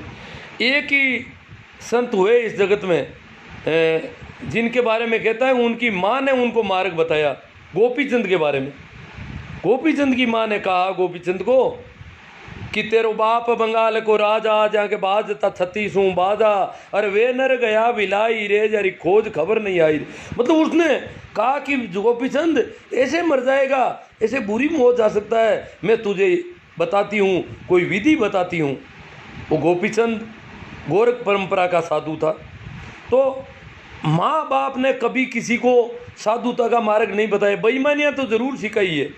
एक ही संत हुए इस जगत में जिनके बारे में कहता है उनकी माँ ने उनको मार्ग बताया, गोपीचंद के बारे में। गोपीचंद की माँ ने कहा गोपीचंद को कि तेरो बाप बंगाल को राजा, जाके बाजता 36 बाजा, अरे वे नर गया बिलाई रे, जरी खोज खबर नहीं आई। मतलब उसने कहा कि गोपीचंद ऐसे मर जाएगा, ऐसे बुरी मौत जा सकता है, मैं तुझे बताती हूँ, कोई विधि बताती हूँ। वो गोपीचंद गोरख परंपरा का साधु था। तो माँ बाप ने कभी किसी को साधुता का मार्ग नहीं बताया, बेईमानियाँ तो ज़रूर सिखाई है।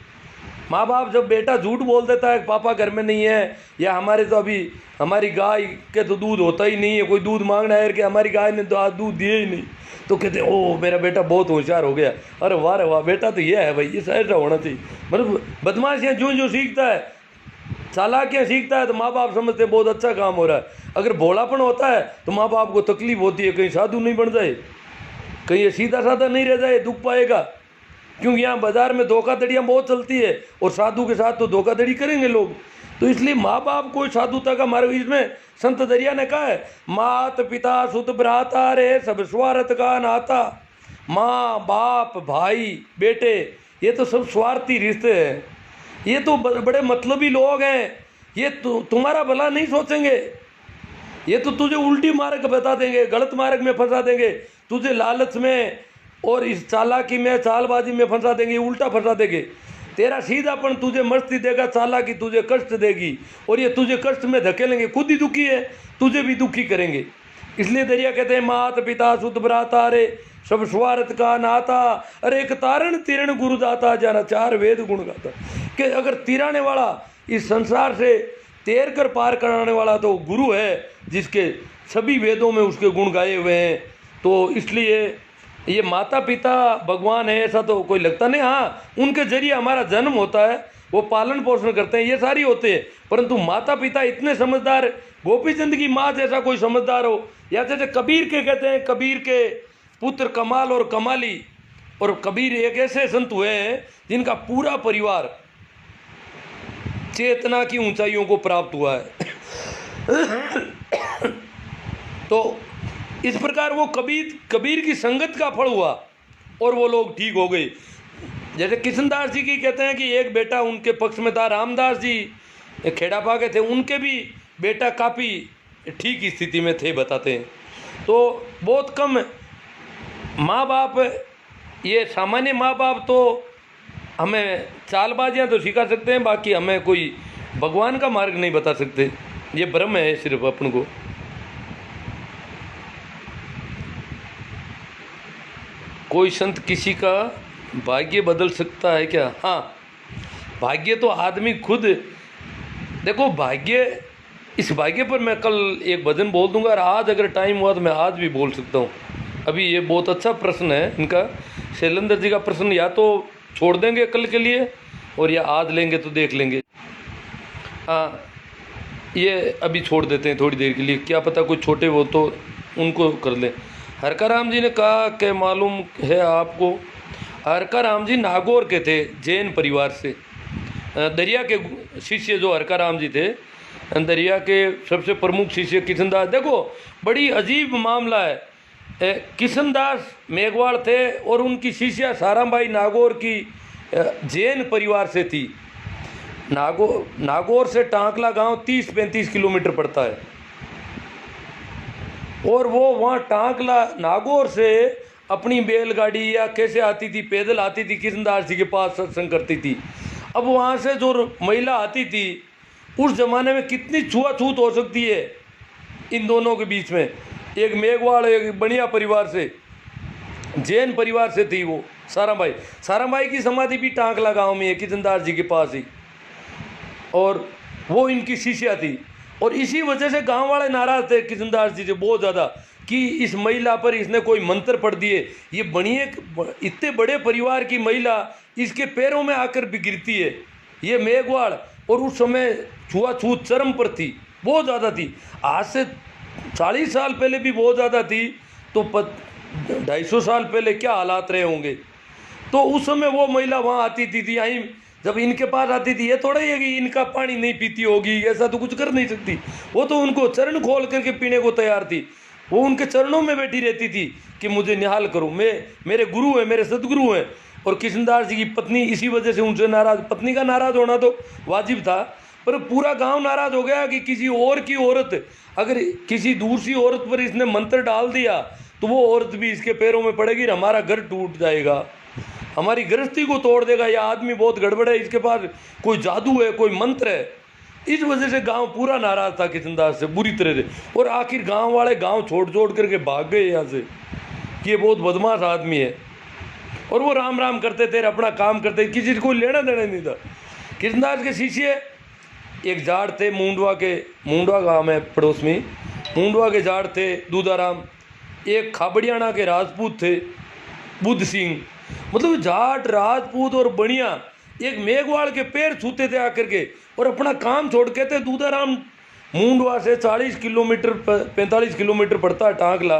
माँ बाप जब बेटा झूठ बोल देता है पापा घर में नहीं है, या हमारे तो अभी हमारी गाय के तो दूध होता ही नहीं है, कोई दूध मांगना है कि हमारी गाय ने तो आज दूध दिए ही नहीं, तो कहते ओ मेरा बेटा बहुत होशियार हो गया। अरे वाह बेटा तो ये है भाई, ये ऐसा होना चाहिए। मतलब बदमाशियाँ जो सीखता है, चालाकियाँ सीखता है, तो माँ बाप समझते बहुत अच्छा काम हो रहा है। अगर भोलापन होता है तो माँ बाप को तकलीफ होती है, कहीं साधु नहीं बन जाए, कहीं ये सीधा साधा नहीं रह जाए, दुख पाएगा। क्योंकि यहाँ बाजार में धोखाधड़ियाँ बहुत चलती है, और साधु के साथ तो धोखाधड़ी करेंगे लोग। तो इसलिए माँ बाप को साधुता का मार्ग, इसमें संत दरिया ने कहा है मात पिता सुत भ्राता रे सब स्वार्थ का नाता। माँ बाप भाई बेटे ये तो सब स्वार्थी रिश्ते हैं, ये तो बड़े मतलबी लोग हैं, ये तुम्हारा भला नहीं सोचेंगे, ये तो तुझे उल्टी मार्ग बता देंगे, गलत मार्ग में फंसा देंगे, तुझे लालच में और इस चालाकी में चालबाजी में फंसा देंगे, उल्टा फंसा देंगे। तेरा सीधापन तुझे मस्ती देगा, चालाकी तुझे कष्ट देगी, और ये तुझे कष्ट में धकेलेंगे, खुद ही दुखी है, तुझे भी दुखी करेंगे। इसलिए दरिया कहते हैं मात पिता सुत भ्राता रे सब स्वार्थ का नाता, अरे एक तारण तिरण गुरुदाता जाना 4 वेद गुण गाता। कि अगर तिराने वाला इस संसार से तैर कर पार कराने वाला तो गुरु है, जिसके सभी वेदों में उसके गुण गाए हुए हैं। तो इसलिए ये माता पिता भगवान है ऐसा तो कोई लगता नहीं। हाँ, उनके जरिए हमारा जन्म होता है, वो पालन पोषण करते हैं, ये सारी होते हैं, परंतु माता पिता इतने समझदार, गोपीचंद की माँ जैसा कोई समझदार हो, या जैसे कबीर के कहते हैं, कबीर के पुत्र कमाल और कमाली, और कबीर एक ऐसे संत हुए हैं जिनका पूरा परिवार चेतना की ऊंचाइयों को प्राप्त हुआ है। तो इस प्रकार वो कबीर की संगत का फल हुआ और वो लोग ठीक हो गए। जैसे कृष्णदास जी की कहते हैं कि एक बेटा उनके पक्ष में था, रामदास जी खेड़ापा के थे, उनके भी बेटा काफ़ी ठीक स्थिति में थे बताते हैं। तो बहुत कम माँ बाप, ये सामान्य माँ बाप तो हमें चालबाजियाँ तो सिखा सकते हैं, बाकी हमें कोई भगवान का मार्ग नहीं बता सकते, ये भ्रम है सिर्फ अपन को। कोई संत किसी का भाग्य बदल सकता है क्या? हाँ, भाग्य तो आदमी खुद, देखो भाग्य, इस भाग्य पर मैं कल एक भजन बोल दूंगा, और आज अगर टाइम हुआ तो मैं आज भी बोल सकता हूँ। अभी ये बहुत अच्छा प्रश्न है इनका, शैलेंद्र जी का प्रश्न, या तो छोड़ देंगे कल के लिए और या आज लेंगे तो देख लेंगे। हाँ, ये अभी छोड़ देते हैं थोड़ी देर के लिए, क्या पता कुछ छोटे हो तो उनको कर लें। हरकाराम जी ने कहा कि मालूम है आपको, हरकाराम जी नागौर के थे, जैन परिवार से। दरिया के शिष्य जो हरकाराम जी थे, दरिया के सबसे प्रमुख शिष्य कृष्णदास। देखो बड़ी अजीब मामला है, कृष्णदास मेघवाल थे और उनकी शिष्या साराबाई नागौर की जैन परिवार से थी। नागौर से टांकला गांव 30-35 किलोमीटर पड़ता है, और वो वहाँ टांकला नागौर से अपनी बैलगाड़ी या कैसे आती थी, पैदल आती थी, कृष्णदास जी के पास सत्संग करती थी। अब वहाँ से जो महिला आती थी, उस ज़माने में कितनी छुआछूत हो सकती है इन दोनों के बीच में। एक मेघवाल, एक बढ़िया परिवार से, जैन परिवार से थी वो साराबाई की समाधि भी टांकला गांव में है, कृष्णदास जी के पास ही, और वो इनकी शिष्या थी। और इसी वजह से गांव वाले नाराज थे कृष्णदास जी से बहुत ज़्यादा, कि इस महिला पर इसने कोई मंत्र पढ़ दिए, ये बनिए इतने बड़े परिवार की महिला इसके पैरों में आकर भी गिरती है। ये मेघवाड़, और उस समय छुआछूत चरम पर थी, बहुत ज़्यादा थी। आज से 40 साल पहले भी बहुत ज़्यादा थी, तो 250 साल पहले क्या हालात रहे होंगे। तो उस समय वो महिला वहाँ आती थी यहीं जब इनके पास आती थी, ये थोड़ा ही है कि इनका पानी नहीं पीती होगी, ऐसा तो कुछ कर नहीं सकती। वो तो उनको चरण खोल करके पीने को तैयार थी। वो उनके चरणों में बैठी रहती थी कि मुझे निहाल करो, मेरे गुरु हैं, मेरे सदगुरु हैं। और कृष्णदास जी की पत्नी इसी वजह से उनसे नाराज, पत्नी का नाराज होना तो वाजिब था, पर पूरा गांव नाराज हो गया कि किसी और की औरत, अगर किसी दूसरी औरत पर इसने मंत्र डाल दिया तो वो औरत भी इसके पैरों में पड़ेगी, हमारा घर टूट जाएगा, हमारी गृहस्थी को तोड़ देगा, यह आदमी बहुत गड़बड़ है, इसके पास कोई जादू है, कोई मंत्र है। इस वजह से गांव पूरा नाराज था कृष्णदास से बुरी तरह से। और आखिर गांव वाले गांव छोड़ करके भाग गए यहाँ से कि ये बहुत बदमाश आदमी है। और वो राम राम करते थे, अपना काम करते, किसी को लेना देना नहीं था। कृष्णदास के शिष्य एक जाट थे मुंडवा गांव है पड़ोस में, मुंडवा के जाट थे दूधाराम। एक खाबड़ियाना के राजपूत थे बुद्ध सिंह। मतलब जाट, राजपूत और बनिया एक मेघवाड़ के पैर छूते थे आकर के, और अपना काम छोड़ के थे। दूधाराम मुंडवा से 40 किलोमीटर 45 किलोमीटर पड़ता है टांकला।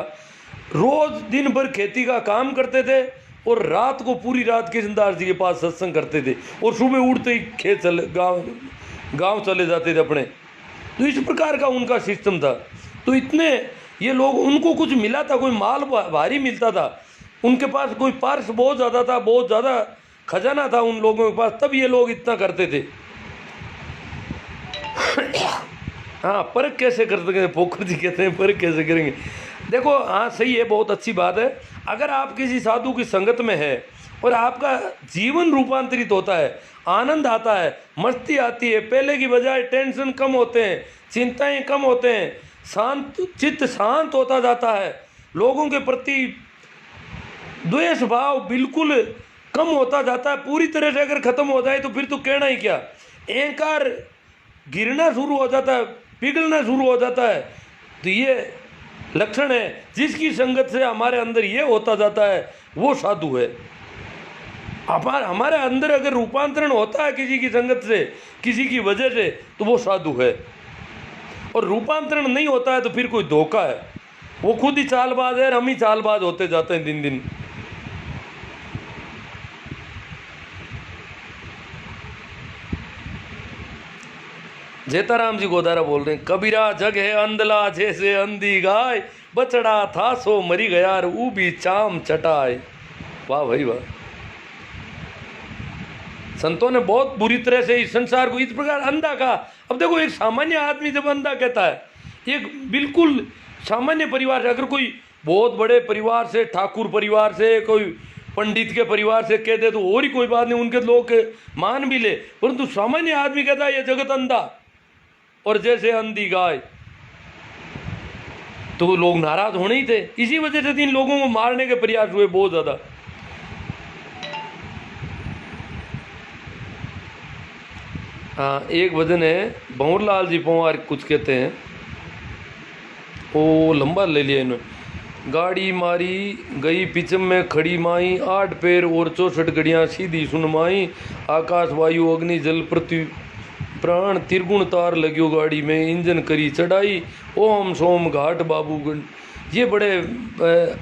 रोज दिन भर खेती का काम करते थे और रात को पूरी रात कृष्णदास जी के पास सत्संग करते थे, और सुबह उठते ही खेत चले गांव चले जाते थे अपने। तो इस प्रकार का उनका सिस्टम था। तो इतने ये लोग, उनको कुछ मिला था, कोई माल भारी मिलता था, उनके पास कोई पार्स बहुत ज़्यादा था, बहुत ज़्यादा खजाना था उन लोगों के पास, तब ये लोग इतना करते थे। हाँ, परख कैसे कर सकेंगे, पोखर जी कहते हैं परख कैसे करेंगे। देखो, हाँ सही है, बहुत अच्छी बात है। अगर आप किसी साधु की संगत में है और आपका जीवन रूपांतरित होता है, आनंद आता है, मस्ती आती है, पहले की बजाय टेंशन कम होते हैं, चिंताएं कम होते हैं, चित्त शांत होता जाता है, लोगों के प्रति द्वेष भाव बिल्कुल कम होता जाता है। पूरी तरह से अगर खत्म हो जाए तो फिर तो कहना ही क्या, अहंकार गिरना शुरू हो जाता है, पिघलना शुरू हो जाता है। तो ये लक्षण है, जिसकी संगत से हमारे अंदर ये होता जाता है वो साधु है। हमारे अंदर अगर रूपांतरण होता है किसी की संगत से, किसी की वजह से, तो वो साधु है। और रूपांतरण नहीं होता है तो फिर कोई धोखा है, वो खुद ही चालबाज है, हम ही चालबाज होते जाते हैं दिन दिन। जेताराम जी गोदारा बोल रहे हैं, कबीरा जग है अंधला जैसे अंधी गाय, बचड़ा था सो मरी गया ऊ भी चाम चटाए। वाह भाई वाह, संतों ने बहुत बुरी तरह से इस संसार को इस प्रकार अंधा कहा। अब देखो, एक सामान्य आदमी जब अंधा कहता है, एक बिल्कुल सामान्य परिवार से, अगर कोई बहुत बड़े परिवार से, ठाकुर परिवार से, कोई पंडित के परिवार से कह दे तो और ही कोई बात नहीं, उनके लोग मान भी ले, परंतु सामान्य आदमी कहता है ये जगत अंधा और जैसे अंधी गाय, तो लोग नाराज होने ही थे। इसी वजह से इन लोगों को मारने के प्रयास हुए बहुत ज्यादा। हाँ, एक भजन है, भंवरलाल जी पंवार कुछ कहते हैं, ओ लंबा ले लिया इन्होंने। गाड़ी मारी गई पिचम में खड़ी माई, 8 पैर और 64 गड़ियाँ सीधी सुनमाई, आकाश वायु अग्नि जल पृथ्वी प्राण त्रिगुण तार लग्यो गाड़ी में, इंजन करी चढ़ाई, ओम सोम घाट बाबूगण। ये बड़े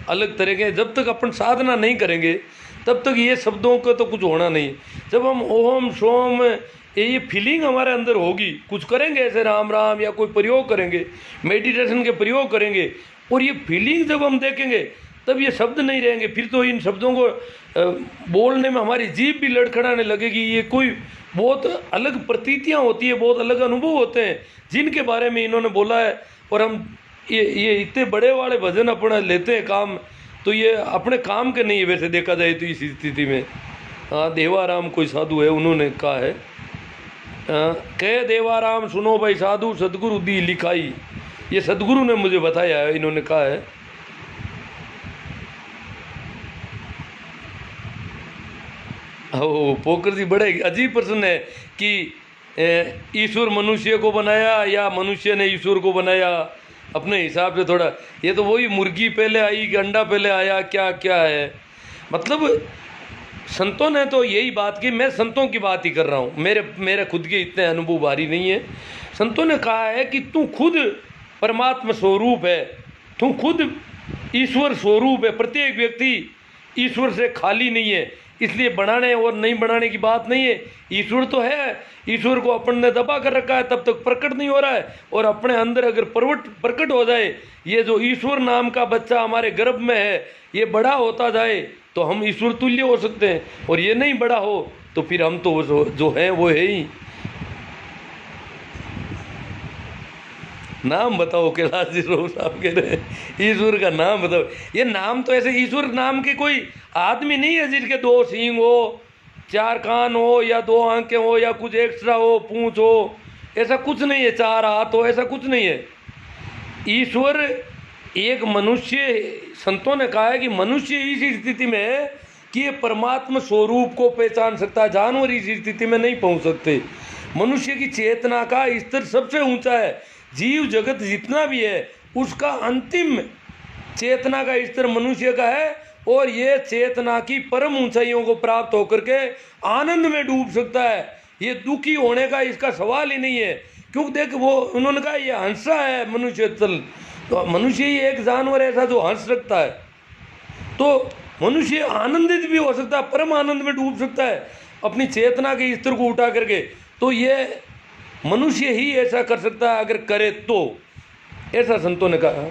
अलग तरह के, जब तक अपन साधना नहीं करेंगे तब तक ये शब्दों का तो कुछ होना नहीं। जब हम ओम सोम ये फीलिंग हमारे अंदर होगी, कुछ करेंगे ऐसे राम राम या कोई प्रयोग करेंगे, मेडिटेशन के प्रयोग करेंगे, और ये फीलिंग जब हम देखेंगे तब ये शब्द नहीं रहेंगे। फिर तो इन शब्दों को बोलने में हमारी जीभ भी लड़खड़ाने लगेगी। ये कोई बहुत अलग प्रतीतियाँ होती है, बहुत अलग अनुभव होते हैं जिनके बारे में इन्होंने बोला है। और हम ये इतने बड़े वाले भजन अपना लेते हैं काम, तो ये अपने काम के नहीं है वैसे देखा जाए तो इस स्थिति में। हाँ, देवाराम कोई साधु है, उन्होंने कहा है, कह देवाराम सुनो भाई साधु सदगुरु दी लिखाई। ये सदगुरु ने मुझे बताया है, इन्होंने कहा है। ओ पोकर जी बड़े अजीब प्रश्न है कि ईश्वर मनुष्य को बनाया या मनुष्य ने ईश्वर को बनाया अपने हिसाब से। थोड़ा ये तो वही मुर्गी पहले आई कि अंडा पहले आया, क्या क्या है। मतलब संतों ने तो यही बात की, मैं संतों की बात ही कर रहा हूँ, मेरे खुद के इतने अनुभव भारी नहीं है। संतों ने कहा है कि तू खुद परमात्मा स्वरूप है, तू खुद ईश्वर स्वरूप है, प्रत्येक व्यक्ति ईश्वर से खाली नहीं है, इसलिए बनाने और नहीं बनाने की बात नहीं है। ईश्वर तो है, ईश्वर को अपन ने दबा कर रखा है, तब तक प्रकट नहीं हो रहा है, और अपने अंदर अगर प्रकट हो जाए, ये जो ईश्वर नाम का बच्चा हमारे गर्भ में है, ये बड़ा होता जाए तो हम ईश्वर तुल्य हो सकते हैं, और ये नहीं बड़ा हो तो फिर हम तो जो है वो है ही। नाम बताओ, कैलाश जी रोहू साहब कह रहे हैं ईश्वर का नाम बताओ। ये नाम तो ऐसे ईश्वर नाम के कोई आदमी नहीं है जिसके 2 सींग हो, 4 कान हो, या 2 आंखें हो, या कुछ एक्स्ट्रा हो, पूंछ हो, ऐसा कुछ नहीं है, 4 हाथ हो, ऐसा कुछ नहीं है। ईश्वर एक मनुष्य, संतों ने कहा है कि मनुष्य इस स्थिति में है कि ये परमात्मा स्वरूप को पहचान सकता है, जानवर इस स्थिति में नहीं पहुंच सकते। मनुष्य की चेतना का स्तर सबसे ऊंचा है, जीव जगत जितना भी है उसका अंतिम चेतना का स्तर मनुष्य का है, और ये चेतना की परम ऊंचाइयों को प्राप्त होकर के आनंद में डूब सकता है। ये दुखी होने का इसका सवाल ही नहीं है, क्योंकि देख वो उन्होंने कहा ये हंसा है मनुष्य, चल तो मनुष्य ही एक जानवर ऐसा जो हंस सकता है, तो मनुष्य आनंदित भी हो सकता है, परम आनंद में डूब सकता है अपनी चेतना के स्तर को उठा करके। तो ये मनुष्य ही ऐसा कर सकता है अगर करे तो, ऐसा संतों ने कहा।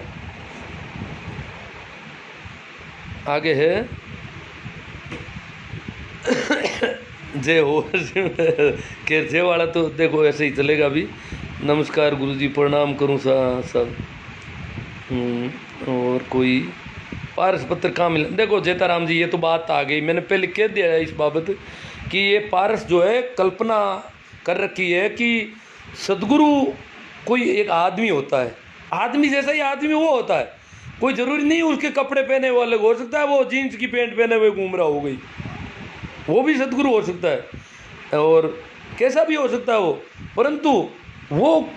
आगे है जय हो के जय वाला तो देखो ऐसे ही चलेगा अभी। नमस्कार गुरुजी, प्रणाम करूं सब। और कोई पारस पत्र कहाँ मिला? देखो जेताराम जी, ये तो बात आ गई, मैंने पहले कह दिया है इस बाबत कि ये पारस जो है कल्पना कर रखी है कि सदगुरु कोई एक आदमी होता है, आदमी जैसा ही आदमी वो होता है, कोई ज़रूरी नहीं उसके कपड़े पहने हुए अलग हो सकता है, वो जीन्स की पैंट पहने हुए घूम रहा हो गई, वो भी सदगुरु हो सकता है, और कैसा भी हो सकता है वो। परंतु वो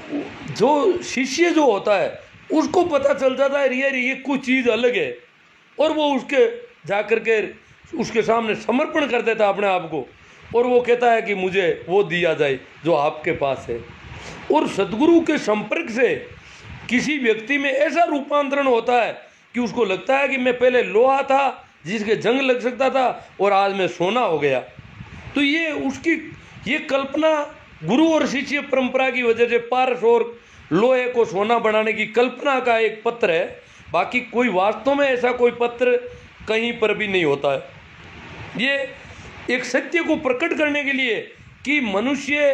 जो शिष्य जो होता है उसको पता चल जाता है ये कुछ चीज़ अलग है, और वो उसके जा कर के उसके सामने समर्पण कर देता है अपने आप को, और वो कहता है कि मुझे वो दिया जाए जो आपके पास है। और सदगुरु के संपर्क से किसी व्यक्ति में ऐसा रूपांतरण होता है कि उसको लगता है कि मैं पहले लोहा था जिसके जंग लग सकता था, और आज मैं सोना हो गया। तो ये उसकी ये कल्पना गुरु और शिष्य परंपरा की वजह से पारस और लोहे को सोना बनाने की कल्पना का एक पत्र है, बाकी कोई वास्तव में ऐसा कोई पत्र कहीं पर भी नहीं होता है। ये एक सत्य को प्रकट करने के लिए कि मनुष्य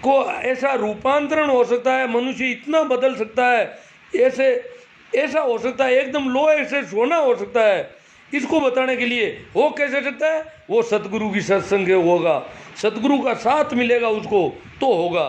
को ऐसा रूपांतरण हो सकता है, मनुष्य इतना बदल सकता है, ऐसा हो सकता है, एकदम लोहे से सोना हो सकता है, इसको बताने के लिए वो कैसे सकता है, वो सतगुरु की सत्संग होगा, सतगुरु का साथ मिलेगा उसको तो होगा।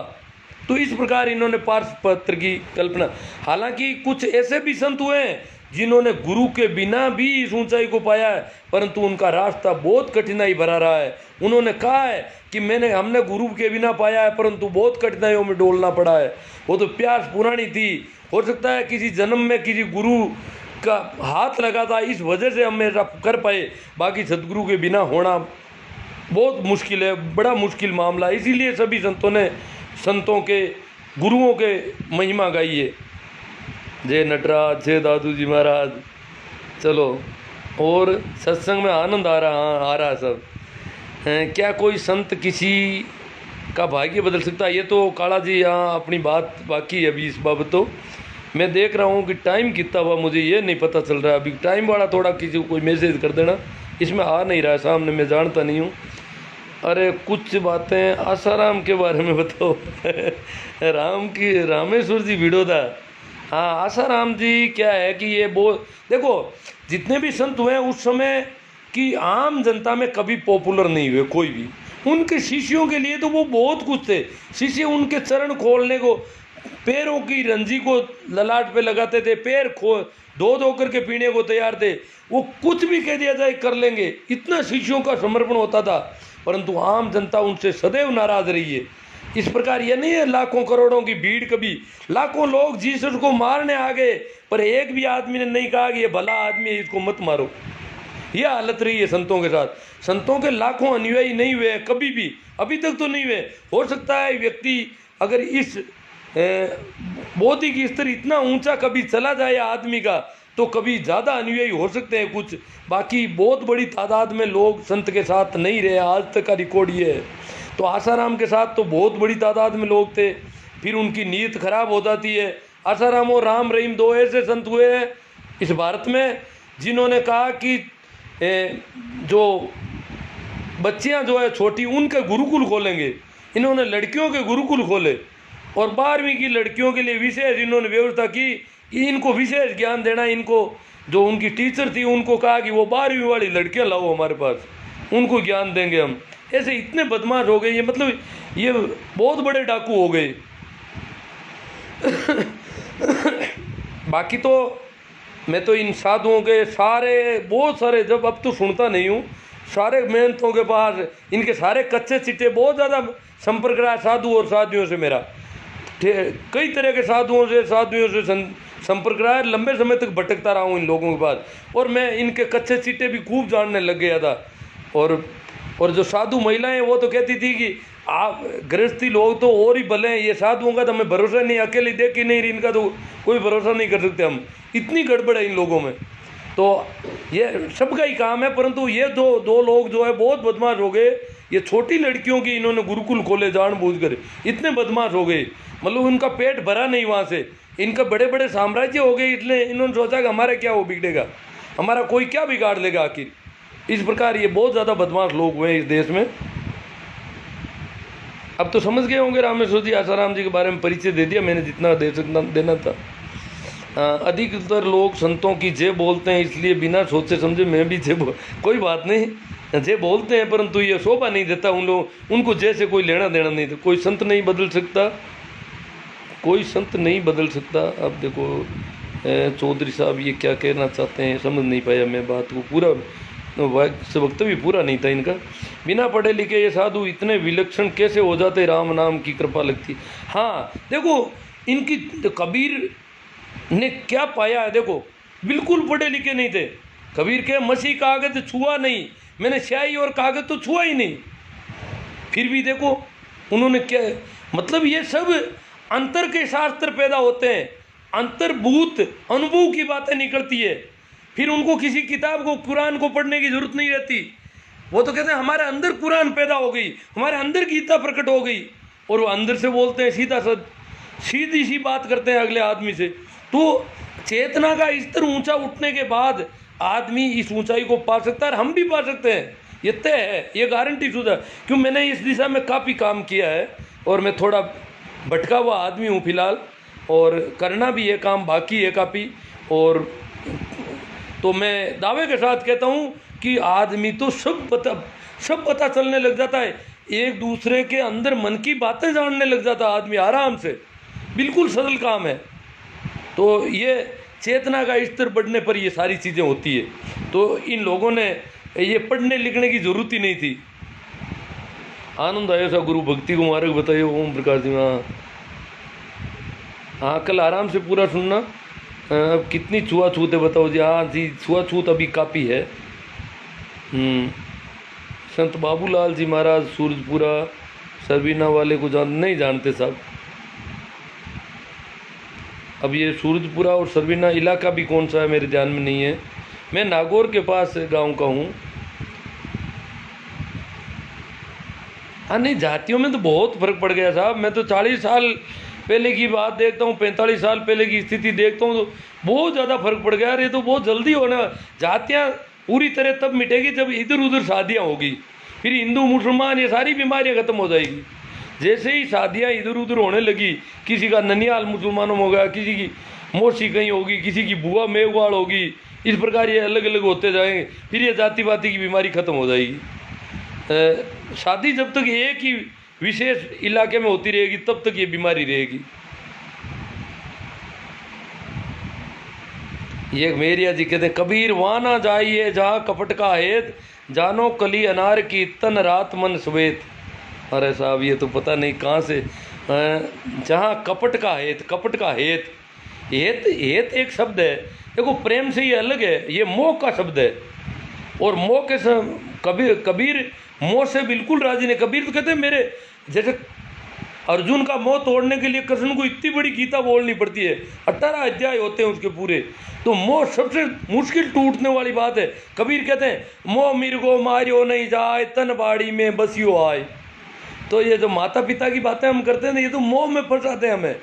तो इस प्रकार इन्होंने पारस पत्र की कल्पना। हालांकि कुछ ऐसे भी संत हुए हैं जिन्होंने गुरु के बिना भी इस ऊंचाई को पाया है, परंतु उनका रास्ता बहुत कठिनाई भरा रहा है। उन्होंने कहा है कि हमने गुरु के बिना पाया है, परंतु बहुत कठिनाइयों में डोलना पड़ा है। वो तो प्यास पुरानी थी, हो सकता है किसी जन्म में किसी गुरु का हाथ लगा था, इस वजह से हम ऐसा कर पाए, बाकी सदगुरु के बिना होना बहुत मुश्किल है, बड़ा मुश्किल मामला। इसीलिए सभी संतों के गुरुओं के महिमा गाई है। जय नटराज, जय दादू जी महाराज। चलो, और सत्संग में आनंद आ रहा सब। क्या कोई संत किसी का भाग्य बदल सकता है? ये तो काला जी यहाँ अपनी बात बाकी है अभी इस बाबत। तो मैं देख रहा हूँ कि टाइम कितना हुआ, मुझे ये नहीं पता चल रहा है अभी। टाइम वाला थोड़ा किसी को कोई मैसेज कर देना, इसमें आ नहीं रहा है सामने, मैं जानता नहीं हूँ। अरे कुछ बातें आसाराम के बारे में बताओ। रामेश्वर जी भिड़ोदा। हाँ, आसाराम जी क्या है कि ये देखो, जितने भी संत हुए हैं उस समय की आम जनता में कभी पॉपुलर नहीं हुए कोई भी। उनके शिष्यों के लिए तो वो बहुत कुछ थे। शिष्य उनके चरण खोलने को, पैरों की रंजी को ललाट पे लगाते थे, पैर धो करके पीने को तैयार थे। वो कुछ भी कह दिया जाए कर लेंगे, इतना शिष्यों का समर्पण होता था। परंतु आम जनता उनसे सदैव नाराज रही है। इस प्रकार यह नहीं है लाखों करोड़ों की भीड़, कभी लाखों लोग जीसस को मारने आ गए, पर एक भी आदमी ने नहीं कहा कि ये भला आदमी है, इसको मत मारो। ये हालत रही है संतों के साथ। संतों के लाखों अनुयायी नहीं हुए कभी भी, अभी तक तो नहीं हुए। हो सकता है व्यक्ति अगर इस बौद्धिक स्तर इतना ऊंचा कभी चला जाए आदमी का, तो कभी ज़्यादा अनुयायी हो सकते हैं कुछ, बाकी बहुत बड़ी तादाद में लोग संत के साथ नहीं रहे, आज तक का रिकॉर्ड ये है। तो आसाराम के साथ तो बहुत बड़ी तादाद में लोग थे, फिर उनकी नीयत खराब हो जाती है। आसाराम और राम रहीम दो ऐसे संत हुए हैं इस भारत में जिन्होंने कहा कि जो बच्चियां जो है छोटी उनके गुरुकुल खोलेंगे। इन्होंने लड़कियों के गुरुकुल खोले और 12वीं की लड़कियों के लिए विशेष इन्होंने व्यवस्था की कि इनको विशेष ज्ञान देना। इनको जो उनकी टीचर थी उनको कहा कि वो 12वीं वाली लड़कियां लाओ हमारे पास, उनको ज्ञान देंगे हम। ऐसे इतने बदमाश हो गए ये, मतलब ये बहुत बड़े डाकू हो गए। बाकी तो मैं तो इन साधुओं के सारे बहुत सारे, जब अब तो सुनता नहीं हूँ, सारे मेहनतों के पास इनके सारे कच्चे चिट्टे, बहुत ज़्यादा संपर्क रहा साधु और साधुओं से मेरा। कई तरह के साधुओं से संपर्क रहा है, लंबे समय तक भटकता रहा हूँ इन लोगों के पास, और मैं इनके कच्चे चिट्टे भी खूब जानने लग गया था। और जो साधु महिलाएं वो तो कहती थी कि आप गृहस्थी लोग तो और ही भले हैं, ये साधुओं का तो हमें भरोसा नहीं, अकेले देख ही नहीं, इनका तो कोई भरोसा नहीं कर सकते हम, इतनी गड़बड़ है इन लोगों में। तो ये सबका ही काम है, परंतु ये दो लोग जो है बहुत बदमाश हो गए। ये छोटी लड़कियों की इन्होंने गुरुकुल खोले जानबूझकर, इतने बदमाश हो गए, मतलब उनका पेट भरा नहीं वहाँ से, इनका बड़े बड़े साम्राज्य हो गए। इसलिए इन्होंने सोचा कि हमारा क्या वो बिगड़ेगा, हमारा कोई क्या बिगाड़ लेगा आखिर। इस प्रकार ये बहुत ज़्यादा बदमाश लोग हुए इस देश में। अब तो समझ गए होंगे रामेश्वर जी, आसाराम जी के बारे में परिचय दे दिया मैंने जितना देना था। अधिकतर लोग संतों की जय बोलते हैं, इसलिए बिना सोचे समझे मैं भी कोई बात नहीं, जय बोलते हैं, परंतु ये शोभा नहीं देता उन लोग, उनको जय से कोई लेना देना नहीं था। कोई संत नहीं बदल सकता, कोई संत नहीं बदल सकता। अब देखो चौधरी साहब ये क्या कहना चाहते हैं समझ नहीं पाया मैं बात को, पूरा वक्तव्य पूरा नहीं था इनका। बिना पढ़े लिखे ये साधु इतने विलक्षण कैसे हो जाते, राम नाम की कृपा लगती। हाँ देखो इनकी कबीर ने क्या पाया है, देखो बिल्कुल पढ़े लिखे नहीं थे। कबीर के मसीह कागज छुआ नहीं, मैंने स्याही और कागज तो छुआ ही नहीं, फिर भी देखो उन्होंने क्या, मतलब ये सब अंतर के शास्त्र पैदा होते हैं, अंतर्भूत अनुभव की बातें निकलती है। फिर उनको किसी किताब को, कुरान को पढ़ने की जरूरत नहीं रहती। वो तो कहते हैं हमारे अंदर कुरान पैदा हो गई, हमारे अंदर गीता प्रकट हो गई, और वो अंदर से बोलते हैं सीधी सी बात करते हैं अगले आदमी से। तो चेतना का स्तर ऊंचा उठने के बाद आदमी इस ऊंचाई को पा सकता है, और हम भी पा सकते हैं, ये तय है, ये गारंटी शुदा। क्यों, मैंने इस दिशा में काफ़ी काम किया है और मैं थोड़ा भटका हुआ आदमी हूँ फिलहाल, और करना भी है काम बाकी है काफ़ी। और तो मैं दावे के साथ कहता हूँ कि आदमी तो सब पता चलने लग जाता है, एक दूसरे के अंदर मन की बातें जानने लग जाता है आदमी आराम से, बिल्कुल सरल काम है। तो ये चेतना का स्तर बढ़ने पर ये सारी चीज़ें होती है। तो इन लोगों ने ये पढ़ने लिखने की जरूरत ही नहीं थी। आनंद आया सा गुरु भक्ति को मार्ग बताइए ओम प्रकाश जी। हाँ कल आराम से पूरा सुनना। अब कितनी छुआछूत है बताओ जी। हाँ जी छुआछूत अभी काफ़ी है। संत बाबूलाल जी महाराज सूरजपुरा सरवीना वाले को नहीं जानते साहब। अब ये सूरजपुरा और सरवीना इलाका भी कौन सा है मेरे ध्यान में नहीं है। मैं नागौर के पास गांव का हूँ। हाँ नहीं, जातियों में तो बहुत फर्क पड़ गया साहब। मैं तो 40 साल पहले की बात देखता हूँ, 45 साल पहले की स्थिति देखता हूँ तो बहुत ज़्यादा फर्क पड़ गया। यार ये तो बहुत जल्दी होना, जातियाँ पूरी तरह तब मिटेगी जब इधर उधर शादियाँ होगी, फिर हिंदू मुसलमान ये सारी बीमारियाँ ख़त्म हो जाएगी। जैसे ही शादियाँ इधर उधर होने लगी, किसी का ननियाल मुसलमानों में हो गया, किसी की मौसी कहीं होगी, किसी की बुआ मेघवाड़ होगी, इस प्रकार ये अलग अलग होते जाएंगे, फिर ये जाति पाति की बीमारी ख़त्म हो जाएगी। शादी जब तक एक ही विशेष इलाके में होती रहेगी तब तक ये बीमारी रहेगी। ये मेरिया जी कहते हैं कबीर वहाँ ना जाइए जहाँ कपट का हेत, जानो कली अनार की तन रात मन श्वेत। अरे साहब ये तो पता नहीं कहाँ से, जहाँ कपट का हेत, कपट का हेत, हेत हेत एक शब्द है। देखो प्रेम से ये अलग है, ये मोह का शब्द है। और मोह के कबीर मोह से बिल्कुल राजी नहीं। कबीर तो कहते हैं मेरे जैसे अर्जुन का मोह तोड़ने के लिए कृष्ण को इतनी बड़ी गीता बोलनी पड़ती है, 18 अध्याय होते हैं उसके पूरे। तो मोह सबसे मुश्किल टूटने वाली बात है। कबीर कहते हैं मोह मिर्गो मारियो नहीं जाए, तन बाड़ी में बसियो आए। तो ये जो माता पिता की बातें हम करते हैं ना, ये तो मोह में फंसाते हैं, हमें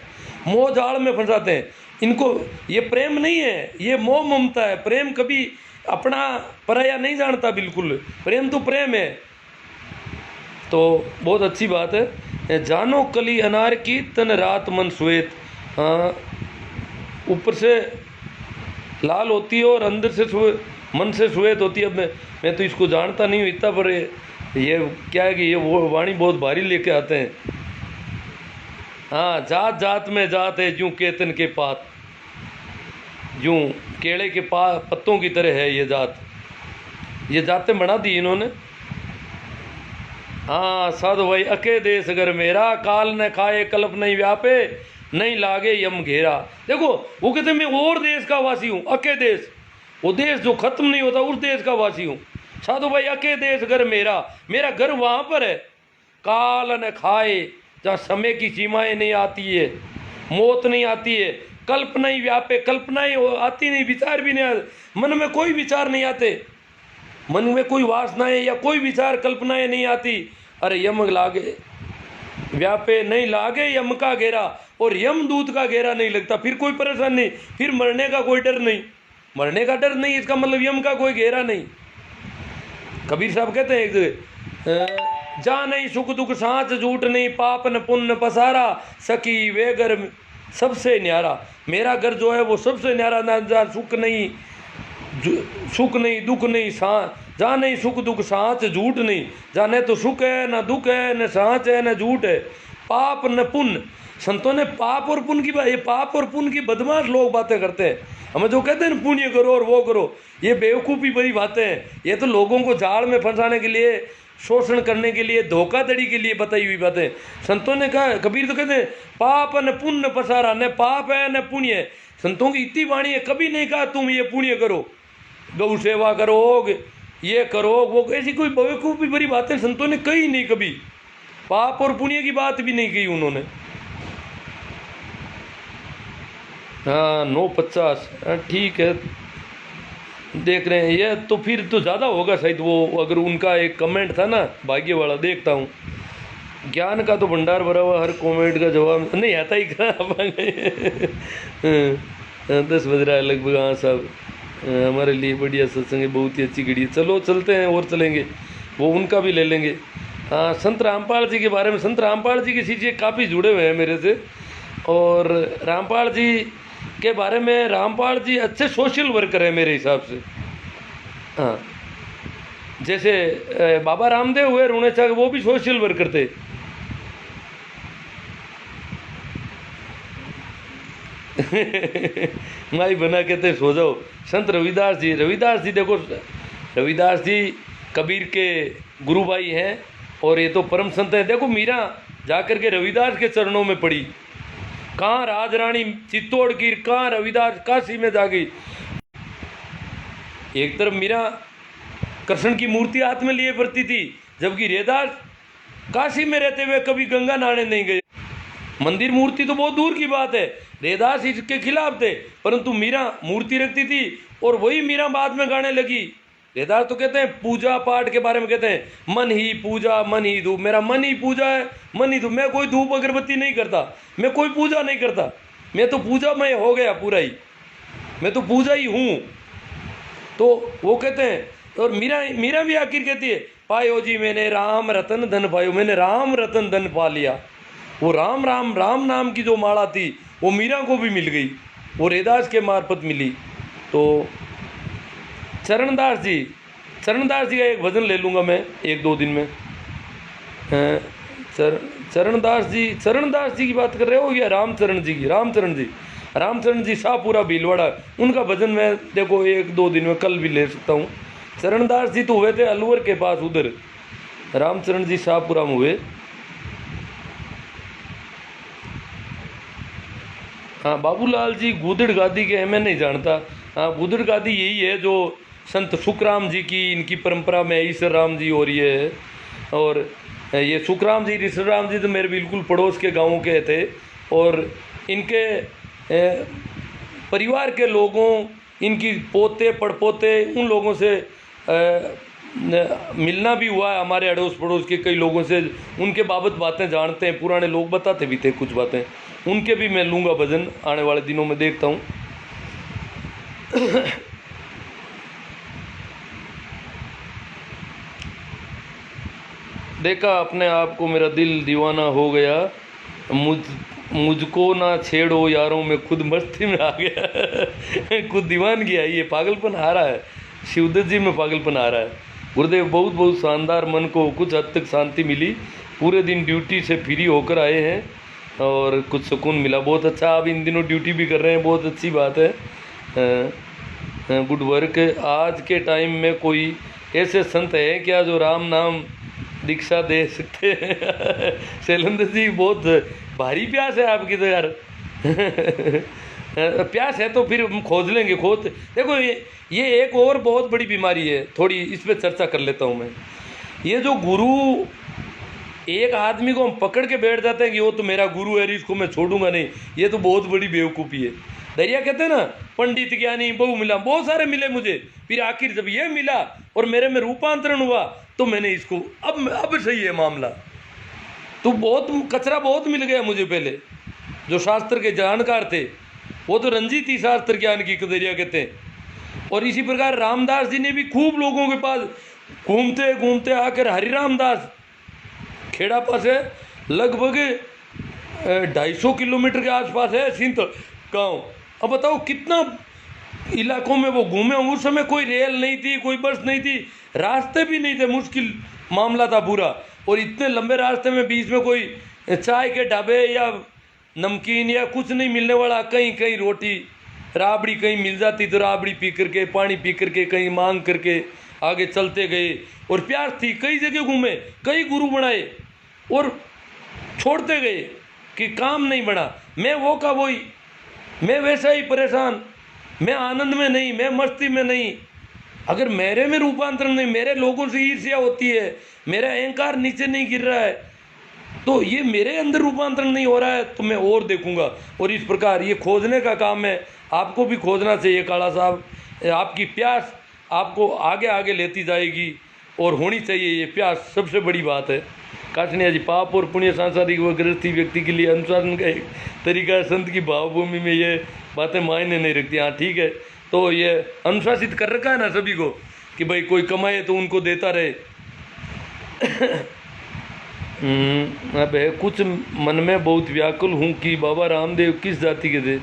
मोह जाल में फंसाते हैं। इनको ये प्रेम नहीं है, ये मोह ममता है। प्रेम कभी अपना पराया नहीं जानता, बिल्कुल प्रेम तो प्रेम है। तो बहुत अच्छी बात है। जानो कली अनार की तन रात मन श्वेत। हाँ, ऊपर से लाल होती है और अंदर से मन से श्वेत होती है। अब मैं तो इसको जानता नहीं हूँ इतना, पर ये क्या है कि ये वो वाणी बहुत भारी लेके आते हैं। हाँ, जात जात में जात है यूँ केतन के पात, यूँ केले के पत्तों की तरह है ये जात। ये जातें बना दी इन्होंने। हाँ, साधु भाई अके देश अगर मेरा, काल न खाए कल्प नहीं व्यापे, नहीं लागे यम घेरा। देखो वो कहते मैं और देश का वासी हूँ, अके देश, वो देश जो खत्म नहीं होता, उस देश का वासी हूँ। साधु भाई अके देश घर मेरा, मेरा घर वहाँ पर है। काल न खाए, जहाँ समय की सीमाएं नहीं आती है, मौत नहीं आती है, कल्पना ही व्यापे, कल्पनाएं आती नहीं, विचार भी नहीं आते, मन में कोई विचार नहीं आते, मन में कोई वासनाएं या कोई विचार कल्पनाएं नहीं आती। अरे यम लागे व्यापे, नहीं लागे यम का घेरा, और यम दूत का घेरा नहीं लगता, फिर कोई परेशान नहीं, फिर मरने का कोई डर नहीं, मरने का डर नहीं, इसका मतलब यम का कोई घेरा नहीं। कबीर साहब कहते हैं एक जगह, जा नहीं सुख दुख सांच झूठ नहीं, पाप न पुण्य पसारा, सकी वे घर सबसे न्यारा। मेरा घर जो है वो सबसे न्यारा, ना जहाँ सुख नहीं दुख नहीं, जहाँ नहीं सुख दुख सांच झूठ नहीं, जहाँ न तो सुख है न दुख है, न सांच है न झूठ है, पाप न पुण्य। संतों ने पाप और पुण्य की बात, ये पाप और पुण्य की बदमाश लोग बातें करते हैं। हमें जो कहते हैं ना पुण्य करो और वो करो, ये बेवकूफ़ी भरी बातें हैं। ये तो लोगों को जाल में फंसाने के लिए, शोषण करने के लिए, धोखाधड़ी के लिए बताई हुई बातें। संतों ने कहा, कबीर तो कहते हैं पाप न पुण्य पसारा, न पाप है न पुण्य है। संतों की इतनी वाणी है, कभी नहीं कहा तुम ये पुण्य करो, गौ सेवा करो, ये करो वो, ऐसी कोई बेवकूफ़ी भरी बातें संतों ने कही नहीं कभी। पाप और पुण्य की बात भी नहीं की उन्होंने। हाँ 9:50, ठीक है, देख रहे हैं ये तो फिर तो ज़्यादा होगा शायद। वो अगर उनका एक कमेंट था ना भाग्य वाला, देखता हूँ। ज्ञान का तो भंडार भरा हुआ, हर कमेंट का जवाब नहीं आता ही कहाँ। 10 बज रहा है लगभग। हाँ साहब, हमारे लिए बढ़िया सत्संग है, बहुत ही अच्छी घड़ी है। चलो चलते हैं और चलेंगे, वो उनका भी ले लेंगे। हाँ, संत रामपाल जी के बारे में, संत रामपाल जी की चीज़ें काफ़ी जुड़े हुए हैं मेरे से। और रामपाल जी के बारे में, रामपाल जी अच्छे सोशल वर्कर है मेरे हिसाब से। हाँ, जैसे बाबा रामदेव हुए रुणेचा, वो भी सोशल वर्कर थे। माई बना कहते सो जाओ। संत रविदास जी देखो, रविदास जी कबीर के गुरु भाई हैं, और ये तो परम संत हैं। देखो मीरा जाकर के रविदास के चरणों में पड़ी, कहाँ राजरानी चित्तौड़ की, कहाँ रविदास काशी में जा गई। एक तरफ मीरा कृष्ण की मूर्ति हाथ में लिए फिरती थी, जबकि रविदास काशी में रहते हुए कभी गंगा नहाने नहीं गए। मंदिर मूर्ति तो बहुत दूर की बात है, रविदास इसके खिलाफ थे, परंतु मीरा मूर्ति रखती थी, और वही मीरा बाद में गाने लगी। रविदास तो कहते हैं पूजा पाठ के बारे में, कहते हैं मन ही पूजा मन ही धूप, मेरा मन ही पूजा है, मन ही धूप। मैं कोई धूप अगरबत्ती नहीं करता, मैं कोई पूजा नहीं करता, मैं तो पूजा में हो गया पूरा ही, मैं तो पूजा ही हूँ। तो वो कहते हैं, और मीरा भी आखिर कहती है, पायो जी मैंने राम रतन धन पायो, मैंने राम रतन धन पा लिया। वो राम नाम की जो माला थी वो मीरा को भी मिल गई, वो रविदास के मार्फत मिली। तो चरणदास जी का एक भजन ले लूँगा मैं 1-2 दिन में। चरणदास जी की बात कर रहे हो या रामचरण जी शाहपुरा भीलवाड़ा, उनका भजन मैं देखो 1-2 दिन में कल भी ले सकता हूँ। चरणदास जी तो हुए थे अलवर के पास उधर, रामचरण जी शाहपुरा में हुए। हाँ, बाबूलाल जी गूदड़ गादी के हैं, मैं नहीं जानता। हाँ, गूदड़ गादी यही है जो संत सुखराम जी की, इनकी परंपरा में ईश्वर राम जी हो रही है। और ये सुखराम जी, ईश्वर राम जी तो मेरे बिल्कुल पड़ोस के गाँव के थे, और इनके परिवार के लोगों, इनकी पोते पड़पोते, उन लोगों से मिलना भी हुआ है। हमारे अड़ोस पड़ोस के कई लोगों से उनके बाबत बातें जानते हैं, पुराने लोग बताते भी थे कुछ बातें, उनके भी मैं लूँगा भजन आने वाले दिनों में, देखता हूँ। देखा अपने आप को, मेरा दिल दीवाना हो गया, मुझको ना छेड़ो यारों में खुद मस्ती में आ गया। खुद दीवानगी आई है, पागलपन आ रहा है, शिवदत्त जी में पागलपन आ रहा है। गुरुदेव बहुत बहुत शानदार, मन को कुछ हद तक शांति मिली, पूरे दिन ड्यूटी से फ्री होकर आए हैं और कुछ सुकून मिला। बहुत अच्छा, आप इन दिनों ड्यूटी भी कर रहे हैं, बहुत अच्छी बात है, गुड वर्क। आज के टाइम में कोई ऐसे संत है क्या जो राम नाम दीक्षा दे सकते हैं? शैलेंद्र जी बहुत भारी प्यास है आपकी तो यार। प्यास है तो फिर हम खोज लेंगे, खोज। देखो ये एक और बहुत बड़ी बीमारी है, थोड़ी इस पर चर्चा कर लेता हूँ मैं। ये जो गुरु, एक आदमी को हम पकड़ के बैठ जाते हैं कि वो तो मेरा गुरु है, इसको मैं छोड़ूंगा नहीं, ये तो बहुत बड़ी बेवकूफ़ी है। दरिया कहते हैं ना, पंडित ज्ञानी बहु मिला, बहुत सारे मिले मुझे, फिर आखिर जब ये मिला और मेरे में रूपांतरण हुआ तो मैंने इसको, अब सही है मामला। तो बहुत कचरा बहुत मिल गया मुझे पहले, जो शास्त्र के जानकार थे वो तो रंजीत ही शास्त्र ज्ञान की कदरिया कहते हैं। और इसी प्रकार रामदास जी ने भी खूब लोगों के पास घूमते घूमते आकर, हरि रामदास खेड़ा पास है, लगभग 250 किलोमीटर के आसपास है सिंध गाँव। अब बताओ कितना इलाकों में वो घूमे। उस समय कोई रेल नहीं थी, कोई बस नहीं थी, रास्ते भी नहीं थे, मुश्किल मामला था पूरा। और इतने लंबे रास्ते में बीच में कोई चाय के ढाबे या नमकीन या कुछ नहीं मिलने वाला, कहीं कहीं रोटी राबड़ी कहीं मिल जाती तो राबड़ी पी करके, पानी पी करके, कहीं मांग करके आगे चलते गए। और प्यास थी, कई जगह घूमे, कई गुरु बनाए और छोड़ते गए कि काम नहीं बना। मैं वो का वही, मैं वैसा ही परेशान, मैं आनंद में नहीं, मैं मस्ती में नहीं। अगर मेरे में रूपांतरण नहीं, मेरे लोगों से ईर्ष्या होती है, मेरा अहंकार नीचे नहीं गिर रहा है, तो ये मेरे अंदर रूपांतरण नहीं हो रहा है, तो मैं और देखूंगा। और इस प्रकार ये खोजने का काम है, आपको भी खोजना चाहिए काला साहब। आपकी प्यास आपको आगे आगे लेती जाएगी और होनी चाहिए ये प्यास, सबसे बड़ी बात है। काटनिया जी, पाप और पुण्य सांसारिक व गृहस्थी व्यक्ति के लिए अनुशासन का एक तरीका है। संत की भावभूमि में ये बातें मायने नहीं रखती। हाँ ठीक है, तो ये अनुशासित कर रखा है ना सभी को कि भाई कोई कमाए तो उनको देता रहे। अब है कुछ मन में बहुत व्याकुल हूँ कि बाबा रामदेव किस जाति के थे।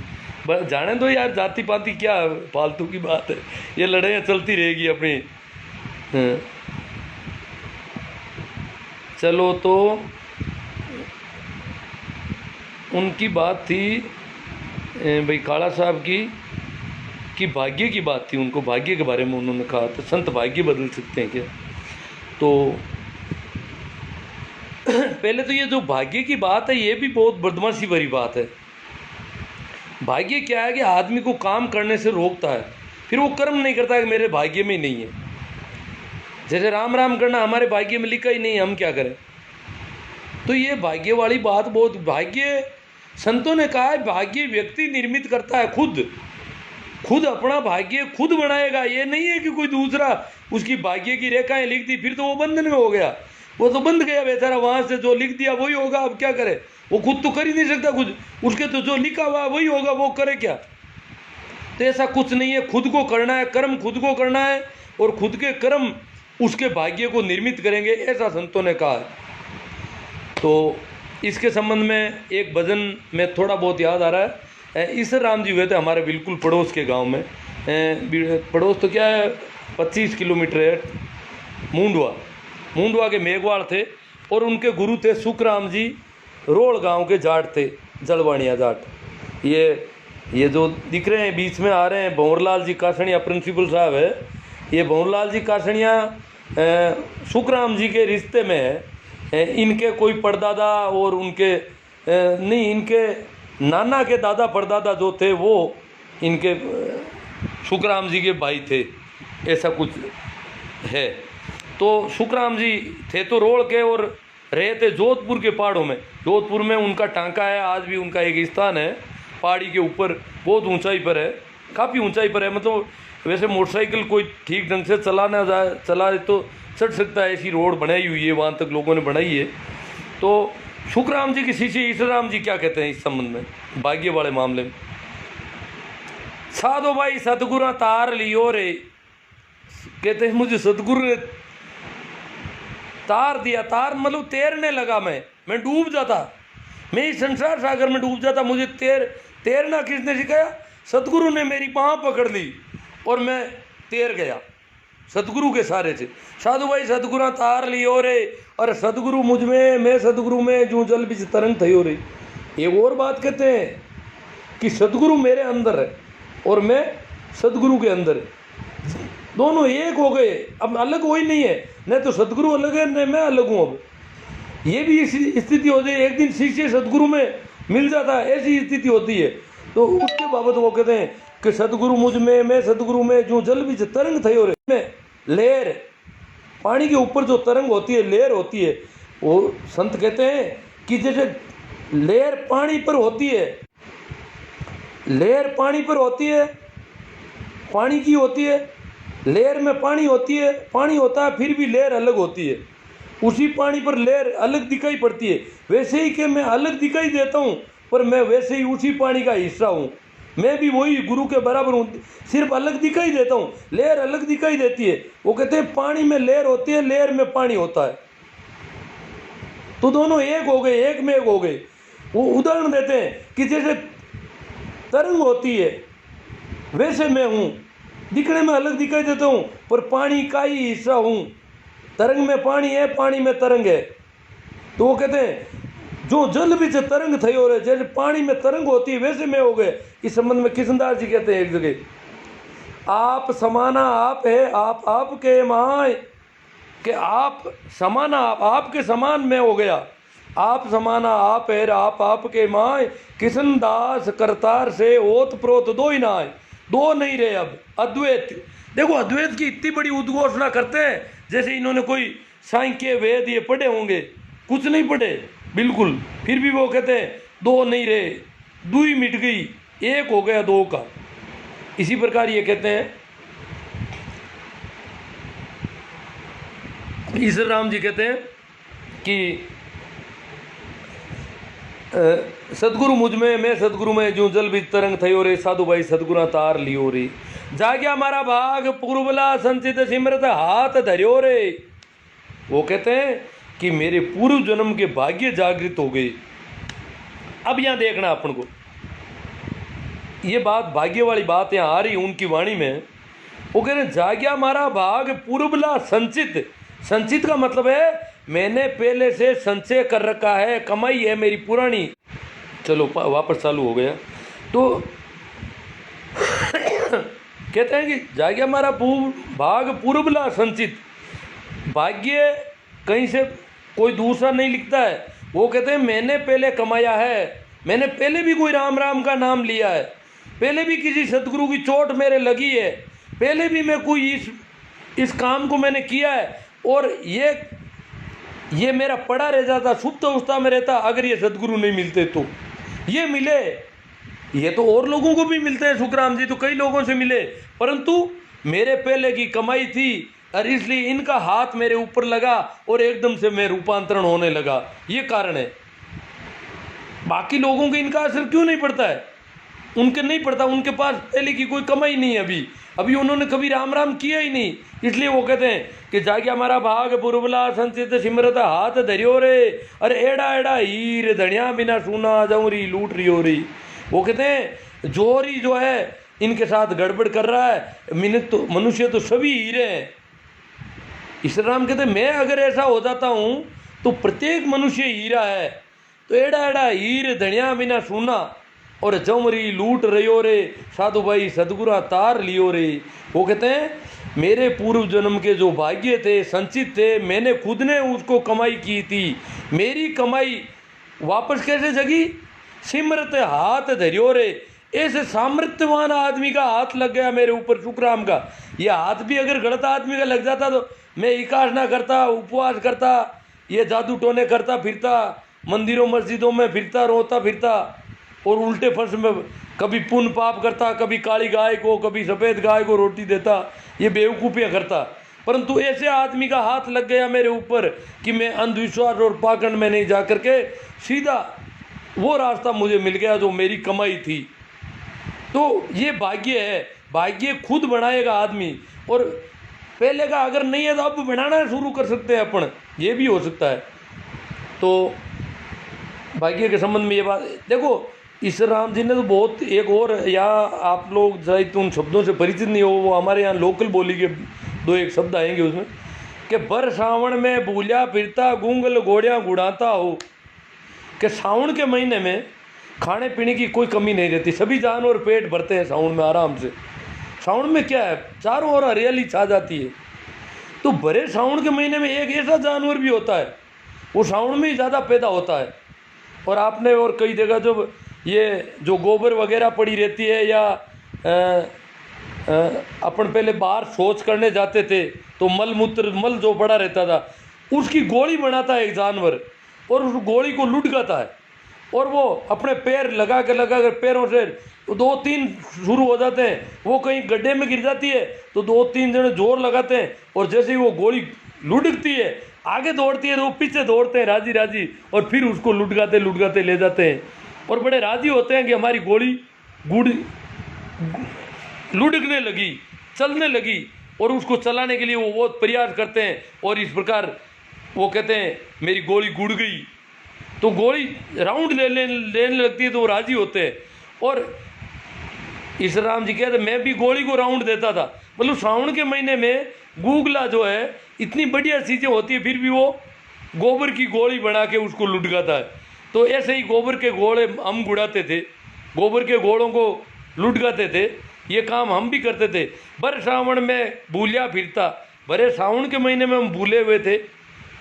बस जाने दो यार, जाति पाति क्या फालतू की बात है, ये लड़ाइयाँ चलती रहेगी अपनी। चलो, तो उनकी बात थी भाई काला साहब की भाग्य की बात थी, उनको भाग्य के बारे में उन्होंने कहा था, संत भाग्य बदल सकते हैं क्या? तो पहले तो ये जो भाग्य की बात है ये भी बहुत बदमाशी भरी बात है। भाग्य क्या है कि आदमी को काम करने से रोकता है, फिर वो कर्म नहीं करता है कि मेरे भाग्य में ही नहीं है। जैसे राम राम करना हमारे भाग्य में लिखा ही नहीं है, हम क्या करें? तो ये भाग्य वाली बात बहुत, भाग्य संतों ने कहा है भाग्य व्यक्ति निर्मित करता है, खुद अपना भाग्य खुद बनाएगा। ये नहीं है कि कोई दूसरा उसकी भाग्य की रेखाएं लिख दी, फिर तो वो बंधन में हो गया, वो तो बंध गया बेचारा, वहां से जो लिख दिया वही होगा। अब क्या करे, वो खुद तो कर ही नहीं सकता कुछ, उसके तो जो लिखा हुआ वही होगा, वो करे क्या? तो ऐसा कुछ नहीं है, खुद को करना है, कर्म खुद को करना है और खुद के कर्म उसके भाग्य को निर्मित करेंगे, ऐसा संतों ने कहा है। तो इसके संबंध में एक भजन में थोड़ा बहुत याद आ रहा है। ईश्वर राम जी हुए थे हमारे बिल्कुल पड़ोस के गांव में, पड़ोस तो क्या है 25 किलोमीटर है, मूंडवा के मेघवाड़ थे और उनके गुरु थे सुखराम जी, रोड़ गांव के जाट थे, जलवाणिया जाट। ये जो दिख रहे हैं बीच में आ रहे हैं भंवरलाल जी कासनिया प्रिंसिपल साहब है, ये भंवरलाल जी कासनिया सुखराम जी के रिश्ते में है। इनके कोई परदादा और उनके नहीं, इनके नाना के दादा परदादा जो थे वो इनके सुखराम जी के भाई थे। ऐसा कुछ है। तो सुखराम जी थे तो रोड़ के और रहे थे जोधपुर के पहाड़ों में। जोधपुर में उनका टांका है, आज भी उनका एक स्थान है पहाड़ी के ऊपर, बहुत ऊंचाई पर है, काफ़ी ऊंचाई पर है। मतलब वैसे मोटरसाइकिल कोई ठीक ढंग से चलाए तो चढ़ सकता है, ऐसी रोड बनाई हुई है, वहाँ तक लोगों ने बनाई है। तो सुखराम जी के शिष्य ईश्वरराम जी क्या कहते हैं इस संबंध में, भाग्य वाले मामले में? साधो भाई सतगुरु तार लियो रे, कहते हैं मुझे सतगुरु ने तार दिया। तार मतलब तैरने लगा, मैं डूब जाता, मैं इस संसार सागर में डूब जाता। मुझे तैरना किसने सिखाया? सतगुरु ने मेरी बाँह पकड़ ली और मैं तैर गया सतगुरु के सहारे से। साधु भाई सतगुरु तार लियो रे, और सतगुरु मुझ में, मैं सतगुरु में, जो जल बीच तरंग थयो रे। एक और बात कहते हैं कि सतगुरु मेरे अंदर है और मैं सतगुरु के अंदर है, दोनों एक हो गए, अब अलग कोई नहीं है। न तो सतगुरु अलग है न मैं अलग हूँ। अब ये भी स्थिति हो जाए, एक दिन शिष्य सतगुरु में मिल जाता है, ऐसी स्थिति होती है। तो उसके बाबत वो कहते हैं कि सतगुरु मुझ में, मैं सतगुरु में, जो जल बीच तरंग थयो रे। में लहर, पानी के ऊपर जो तरंग होती है, लहर होती है, वो संत कहते हैं कि जैसे लहर पानी पर होती है, लहर पानी पर होती है, पानी की होती है, लहर में पानी होती है, पानी होता है, फिर भी लहर अलग होती है। उसी पानी पर लहर अलग दिखाई पड़ती है। वैसे ही कि मैं अलग दिखाई देता हूँ, पर मैं वैसे ही उसी पानी का हिस्सा हूँ। मैं भी वही गुरु के बराबर हूँ, सिर्फ अलग दिखाई देता हूँ, लहर अलग दिखाई देती है। वो कहते हैं पानी में लहर होती है, लहर में पानी होता है, तो दोनों एक हो गए, एक में एक हो गए। वो उदाहरण देते हैं कि जैसे तरंग होती है वैसे मैं हूँ, दिखने में अलग दिखाई देता हूँ पर पानी का ही हिस्सा हूँ। तरंग में पानी है, पानी में तरंग है। तो वो कहते हैं जो जल बीच तरंग थयो रे, जैसे पानी में तरंग होती है वैसे मैं हो गए। इस संबंध में किशनदास जी कहते हैं एक जगह, आप समाना आप है, आप आपके माय, कि आप समाना आपके समान मैं हो गया। आप समाना आप है, आप आपके माय, किशनदास करतार से ओत प्रोत दो ही ना आए। दो नहीं रहे अब, अद्वैत। देखो अद्वैत की इतनी बड़ी उद्घोषणा करते हैं जैसे इन्होंने कोई सांख्य वेद ये पढ़े होंगे, कुछ नहीं पढ़े बिल्कुल। फिर भी वो कहते हैं दो नहीं रहे, दुई मिट गई, एक हो गया दो का। इसी प्रकार ये कहते हैं ईश्वरराम जी कहते हैं कि सदगुरु मुझ में, मैं सदगुरु में, जो जल बीच तरंग थयो रे। साधु भाई सदगुरु तार लियो रे, जाग्या मारा भाग पूर्वला संचित सिमरत हाथ धरियो रे। वो कहते हैं कि मेरे पूर्व जन्म के भाग्य जागृत हो गए। अब यहाँ देखना अपन को, ये बात भाग्य वाली बात यहाँ आ रही उनकी वाणी में। वो कह रहे जाग्या मारा भाग पूर्वला संचित। संचित का मतलब है मैंने पहले से संचय कर रखा है, कमाई है मेरी पुरानी। चलो वापस चालू हो गया। तो कहते हैं कि जाग्या मारा भाग पूर्वला संचित। भाग्य कहीं से कोई दूसरा नहीं लिखता है। वो कहते हैं मैंने पहले कमाया है, मैंने पहले भी कोई राम राम का नाम लिया है, पहले भी किसी सतगुरु की चोट मेरे लगी है, पहले भी मैं कोई इस काम को मैंने किया है, और ये मेरा पड़ा रह जाता, सुप्त अवस्था में रहता अगर ये सतगुरु नहीं मिलते। तो ये मिले, ये तो और लोगों को भी मिलते हैं, सुखराम जी तो कई लोगों से मिले, परंतु मेरे पहले की कमाई थी और इसलिए इनका हाथ मेरे ऊपर लगा और एकदम से मैं रूपांतरण होने लगा। ये कारण है। बाकी लोगों को इनका असर क्यों नहीं पड़ता है? उनके नहीं पड़ता, उनके पास पहले की कोई कमाई नहीं है, अभी उन्होंने कभी राम राम किया ही नहीं। इसलिए वो कहते हैं कि जाग्या हमारा भाग पुरबला संचित सिमरत हाथ धरियो रे, अरे एड़ा एड़ा हीर धनिया बिना सुना जौरी लूट रही हो रही। वो कहते हैं जोरी जो है इनके साथ गड़बड़ कर रहा है, मनुष्य तो सभी हीरे हैं। ईश्वरराम कहते मैं अगर ऐसा हो जाता हूँ तो प्रत्येक मनुष्य हीरा है। तो एड़ा एड़ा हीर धनिया बिना सुना और जमरी लूट रही रे, साधु भाई सदगुरु तार लियो रे। वो कहते हैं मेरे पूर्व जन्म के जो भाग्य थे, संचित थे, मैंने खुद ने उसको कमाई की थी। मेरी कमाई वापस कैसे जगी? सिमरत हाथ धरियो रे, ऐसे सामर्थ्यवान आदमी का हाथ लग गया मेरे ऊपर, शुक्राम का। ये हाथ भी अगर गलत आदमी का लग जाता तो मैं इकाश ना करता, उपवास करता, ये जादू टोने करता फिरता, मंदिरों मस्जिदों में फिरता, रोता फिरता, और उल्टे फर्श में कभी पुण्य पाप करता, कभी काली गाय को, कभी सफ़ेद गाय को रोटी देता, ये बेवकूफ़ियाँ करता। परंतु ऐसे आदमी का हाथ लग गया मेरे ऊपर कि मैं अंधविश्वास और पाखंड में नहीं जा करके सीधा वो रास्ता मुझे मिल गया जो मेरी कमाई थी। तो ये भाग्य है, भाग्य खुद बनाएगा आदमी। और पहले का अगर नहीं है तो अब बनाना शुरू कर सकते हैं अपन, ये भी हो सकता है। तो भाग्य के संबंध में ये बात देखो, इस राम जी ने तो बहुत एक और, या आप लोग शायद उन शब्दों से परिचित नहीं हो, वो हमारे यहाँ लोकल बोली के दो एक शब्द आएंगे उसमें, कि बर सावण में भूलिया फिरता गूंगल घोड़ियाँ गुड़ाता हो। कि सावन के महीने में खाने पीने की कोई कमी नहीं रहती, सभी जानवर पेट भरते हैं सावन में आराम से। सावन में क्या है, चारों ओर हरियाली छा जाती है। तो भरे सावन के महीने में एक ऐसा जानवर भी होता है, वो सावन में ही ज़्यादा पैदा होता है। और आपने और कई जगह जो ये जो गोबर वगैरह पड़ी रहती है, या अपन पहले बाहर शौच करने जाते थे तो मल जो पड़ा रहता था, उसकी गोली बनाता है एक जानवर, और उस गोली को लुढ़काता है, और वो अपने पैर लगा कर पैरों से दो तीन शुरू हो जाते हैं। वो कहीं गड्ढे में गिर जाती है तो दो तीन जने जोर लगाते हैं, और जैसे ही वो गोली लुढ़कती है आगे दौड़ती है तो वो पीछे दौड़ते हैं राजी राजी, और फिर उसको लुढ़काते ले जाते हैं। और बड़े राजी होते हैं कि हमारी गोली लुढ़कने लगी, चलने लगी, और उसको चलाने के लिए वो बहुत प्रयास करते हैं। और इस प्रकार वो कहते हैं मेरी गोली गुड़ गई, तो गोली राउंड लेने लगती है तो वो राजी होते हैं। और इस राम जी कहते मैं भी गोली को राउंड देता था। मतलब सावन के महीने में गूगला जो है इतनी बढ़िया चीज़ें होती है, फिर भी वो गोबर की गोली बना के उसको लुढ़काता है। तो ऐसे ही गोबर के घोड़े हम गुड़ाते थे, गोबर के घोड़ों को लुढ़काते थे, ये काम हम भी करते थे। बर सावन में भूलिया फिरता, भरे सावन के महीने में हम भूले हुए थे,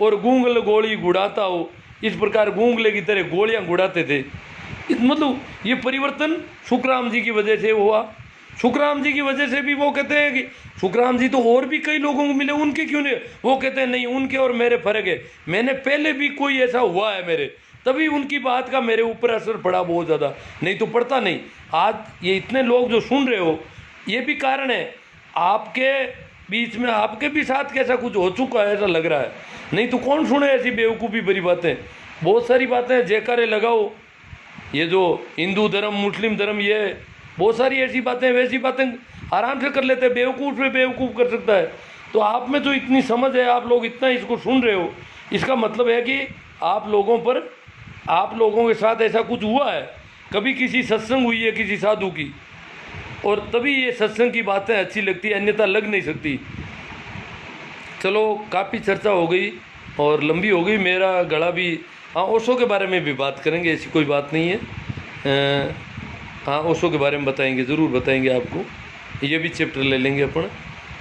और गूंगल गोली गुड़ाता हो, इस प्रकार गूंगले की तरह गोलियां गुड़ाते थे। मतलब ये परिवर्तन सुखराम जी की वजह से हुआ। सुखराम जी की वजह से भी वो कहते हैं कि सुखराम जी तो और भी कई लोगों को मिले, उनके क्यों नहीं? वो कहते हैं नहीं, उनके और मेरे फर्क है। मैंने पहले भी कोई ऐसा हुआ है मेरे, तभी उनकी बात का मेरे ऊपर असर पड़ा बहुत ज़्यादा, नहीं तो पड़ता नहीं। आज ये इतने लोग जो सुन रहे हो, ये भी कारण है आपके बीच में, आपके भी साथ कैसा कुछ हो चुका है ऐसा लग रहा है। नहीं तो कौन सुने ऐसी बेवकूफ़ी भरी बातें। बहुत सारी बातें जयकारे लगाओ, ये जो हिंदू धर्म मुस्लिम धर्म, ये बहुत सारी ऐसी बातें वैसी बातें आराम से कर लेते हैं, बेवकूफ़ पे बेवकूफ़ कर सकता है। तो आप में जो इतनी समझ है, आप लोग इतना इसको सुन रहे हो, इसका मतलब है कि आप लोगों के साथ ऐसा कुछ हुआ है, कभी किसी सत्संग हुई है किसी साधु की, और तभी ये सत्संग की बातें अच्छी लगती है, अन्यथा लग नहीं सकती। चलो काफ़ी चर्चा हो गई और लंबी हो गई, मेरा गला भी। हाँ, ओशो के बारे में भी बात करेंगे, ऐसी कोई बात नहीं है। हाँ, ओशो के बारे में बताएंगे, ज़रूर बताएंगे आपको, ये भी चैप्टर ले लेंगे अपन।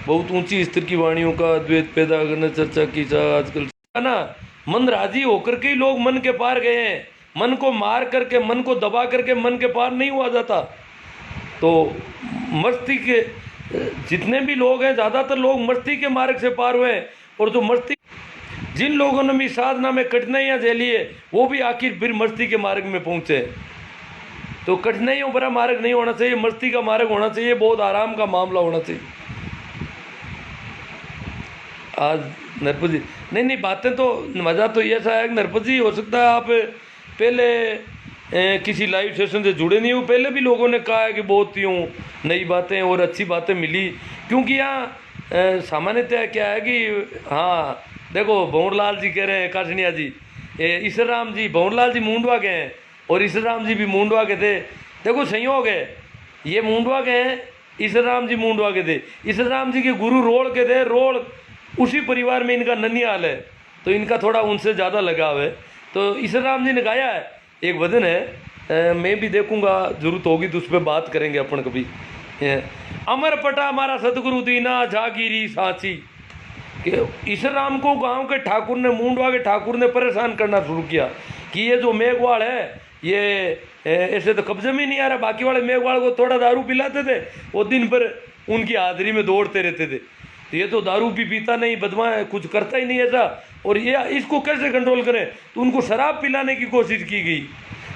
बहुत ऊंची स्तर की वाणियों का अद्वैत पैदा करना चर्चा की जा आजकल, है ना। मन राजी होकर के ही लोग मन के पार गए हैं, मन को मार करके, मन को दबा करके मन के पार नहीं हुआ जाता। तो मस्ती के जितने भी लोग हैं, ज़्यादातर लोग मस्ती के मार्ग से पार हुए, और जो मस्ती, जिन लोगों ने भी साधना में कठिनाइयाँ झेली है, वो भी आखिर फिर मस्ती के मार्ग में पहुँचे। तो कठिनाइयों भरा मार्ग नहीं होना चाहिए, मस्ती का मार्ग होना चाहिए, बहुत आराम का मामला होना चाहिए। आज नरपत जी, नहीं बातें तो, मज़ा तो ये ऐसा है कि नरपत जी, हो सकता है आप पहले किसी लाइव सेशन से जुड़े नहीं हो, पहले भी लोगों ने कहा है कि बहुत यूँ नई बातें और अच्छी बातें मिली। क्योंकि यहाँ सामान्यतः क्या है कि, हाँ देखो भंवरलाल जी कह रहे हैं, काशनिया जी, ईश्वर राम जी, भंवरलाल जी मुंडवा के हैं और ईश्वर राम जी भी मुंडवा के थे। देखो संयोग है, ये मुंडवा के हैं, ईश्वर राम जी मुंडवा के थे। ईश्वर राम जी के गुरु रोड़ के थे, रोड़ उसी परिवार में इनका ननिहाल है, तो इनका थोड़ा उनसे ज़्यादा लगाव है। तो ईश्वर राम जी ने गाया है एक भजन है, मैं भी देखूंगा, जरूरत होगी तो उस पर बात करेंगे अपन कभी। अमर पटा हमारा सतगुरु दीना जागीरी सांची, कि ईश्वर राम को गांव के ठाकुर ने, मुंडवा के ठाकुर ने परेशान करना शुरू किया कि ये जो मेघवाड़ है, ये ऐसे तो कब्जे में नहीं आ रहा। बाकी वाले मेघवाल को थोड़ा दारू पिलाते थे, वो दिन भर उनकी हाजिरी में दौड़ते रहते थे। तो ये तो दारू भी पीता नहीं, बदमा है, कुछ करता ही नहीं ऐसा। और ये इसको कैसे कंट्रोल करें? तो उनको शराब पिलाने की कोशिश की गई।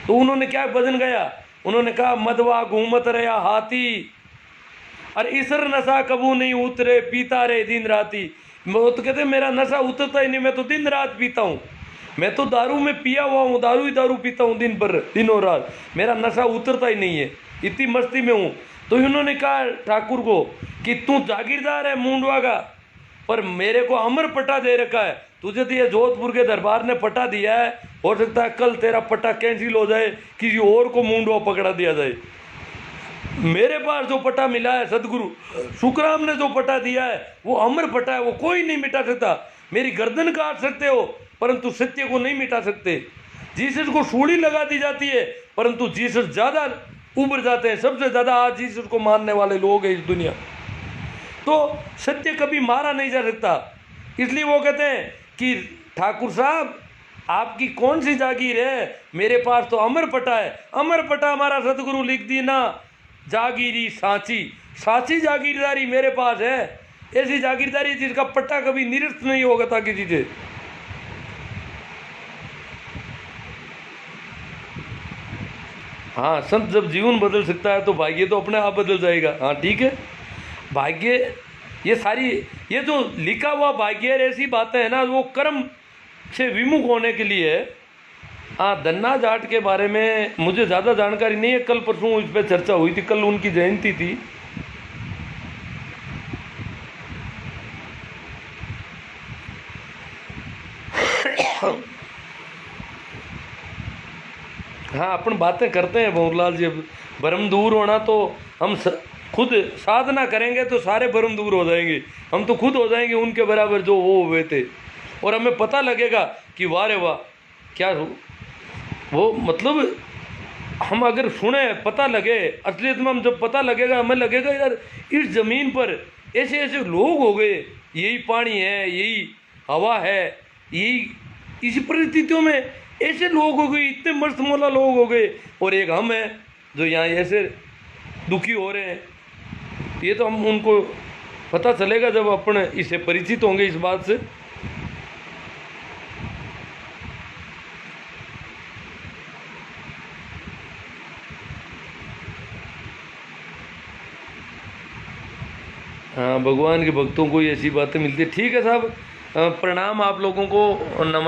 तो उन्होंने क्या भजन गाया? उन्होंने कहा मदवा घूमत रहा हाथी, और इसर नशा कबू नहीं उतरे, पीता रहे दिन राती। वो तो कहते मेरा नशा उतरता ही नहीं, मैं तो दिन रात पीता हूँ। मैं तो दारू में पिया हुआ हूँ, दारू ही दारू पीता हूँ दिन भर, दिनों रात, मेरा नशा उतरता ही नहीं है, इतनी मस्ती में हूँ। तो इन्होंने कहा ठाकुर को कि तू जागीरदार है मूंडवा का, पर मेरे को अमर पट्टा दे रखा है, तुझे तो ये जोधपुर के दरबार ने पट्टा दिया है, हो सकता है कल तेरा पट्टा कैंसिल हो जाए, किसी और को मूंडवा पकड़ा दिया जाए। मेरे पास जो पट्टा मिला है, सदगुरु सुखराम ने जो पट्टा दिया है, वो अमर पट्टा है, वो कोई नहीं मिटा सकता। मेरी गर्दन काट सकते हो परंतु सत्य को नहीं मिटा सकते। जीसस को सूली लगा दी जाती है परंतु जीसस ज्यादा उभर जाते हैं। सबसे ज्यादा आज जीसस को मानने वाले लोग हैं इस दुनिया। तो सत्य कभी मारा नहीं जा सकता। इसलिए वो कहते हैं कि ठाकुर साहब आपकी कौन सी जागीर है, मेरे पास तो अमर पट्टा है। अमर पट्टा हमारा सदगुरु लिख दी ना, जागीरी सांची, सांची जागीरदारी मेरे पास है। ऐसी जागीरदारी जिसका पट्टा कभी निरस्त नहीं होगा था किसी से। हाँ, संत जब जीवन बदल सकता है तो भाग्य तो अपने आप बदल जाएगा। हाँ ठीक है, भाग्य ये सारी ये जो लिखा हुआ भाग्य ऐसी बातें है ना, वो कर्म से विमुख होने के लिए है। हाँ, धन्ना जाट के बारे में मुझे ज़्यादा जानकारी नहीं है, कल परसों इस पर चर्चा हुई थी, कल उनकी जयंती थी। हाँ, अपन बातें करते हैं भंवरलाल जी। अब भरम दूर होना तो हम खुद साधना करेंगे तो सारे भरम दूर हो जाएंगे। हम तो खुद हो जाएंगे उनके बराबर जो वो हुए थे, और हमें पता लगेगा कि वाह रे वाह क्या वो, मतलब हम अगर सुने पता लगे, असलियत में हम जब पता लगेगा, हमें लगेगा यार इस ज़मीन पर ऐसे ऐसे लोग हो गए, यही पानी है, यही हवा है, यही इसी परिस्थितियों में ऐसे लोग हो गए, इतने मस्त मौला लोग हो गए, और एक हम हैं जो यहाँ ऐसे दुखी हो रहे हैं। ये तो हम उनको पता चलेगा जब अपन इससे परिचित होंगे इस बात से। हाँ, भगवान के भक्तों को ऐसी बातें मिलती है। ठीक है साहब, प्रणाम आप लोगों को, नमस्कार।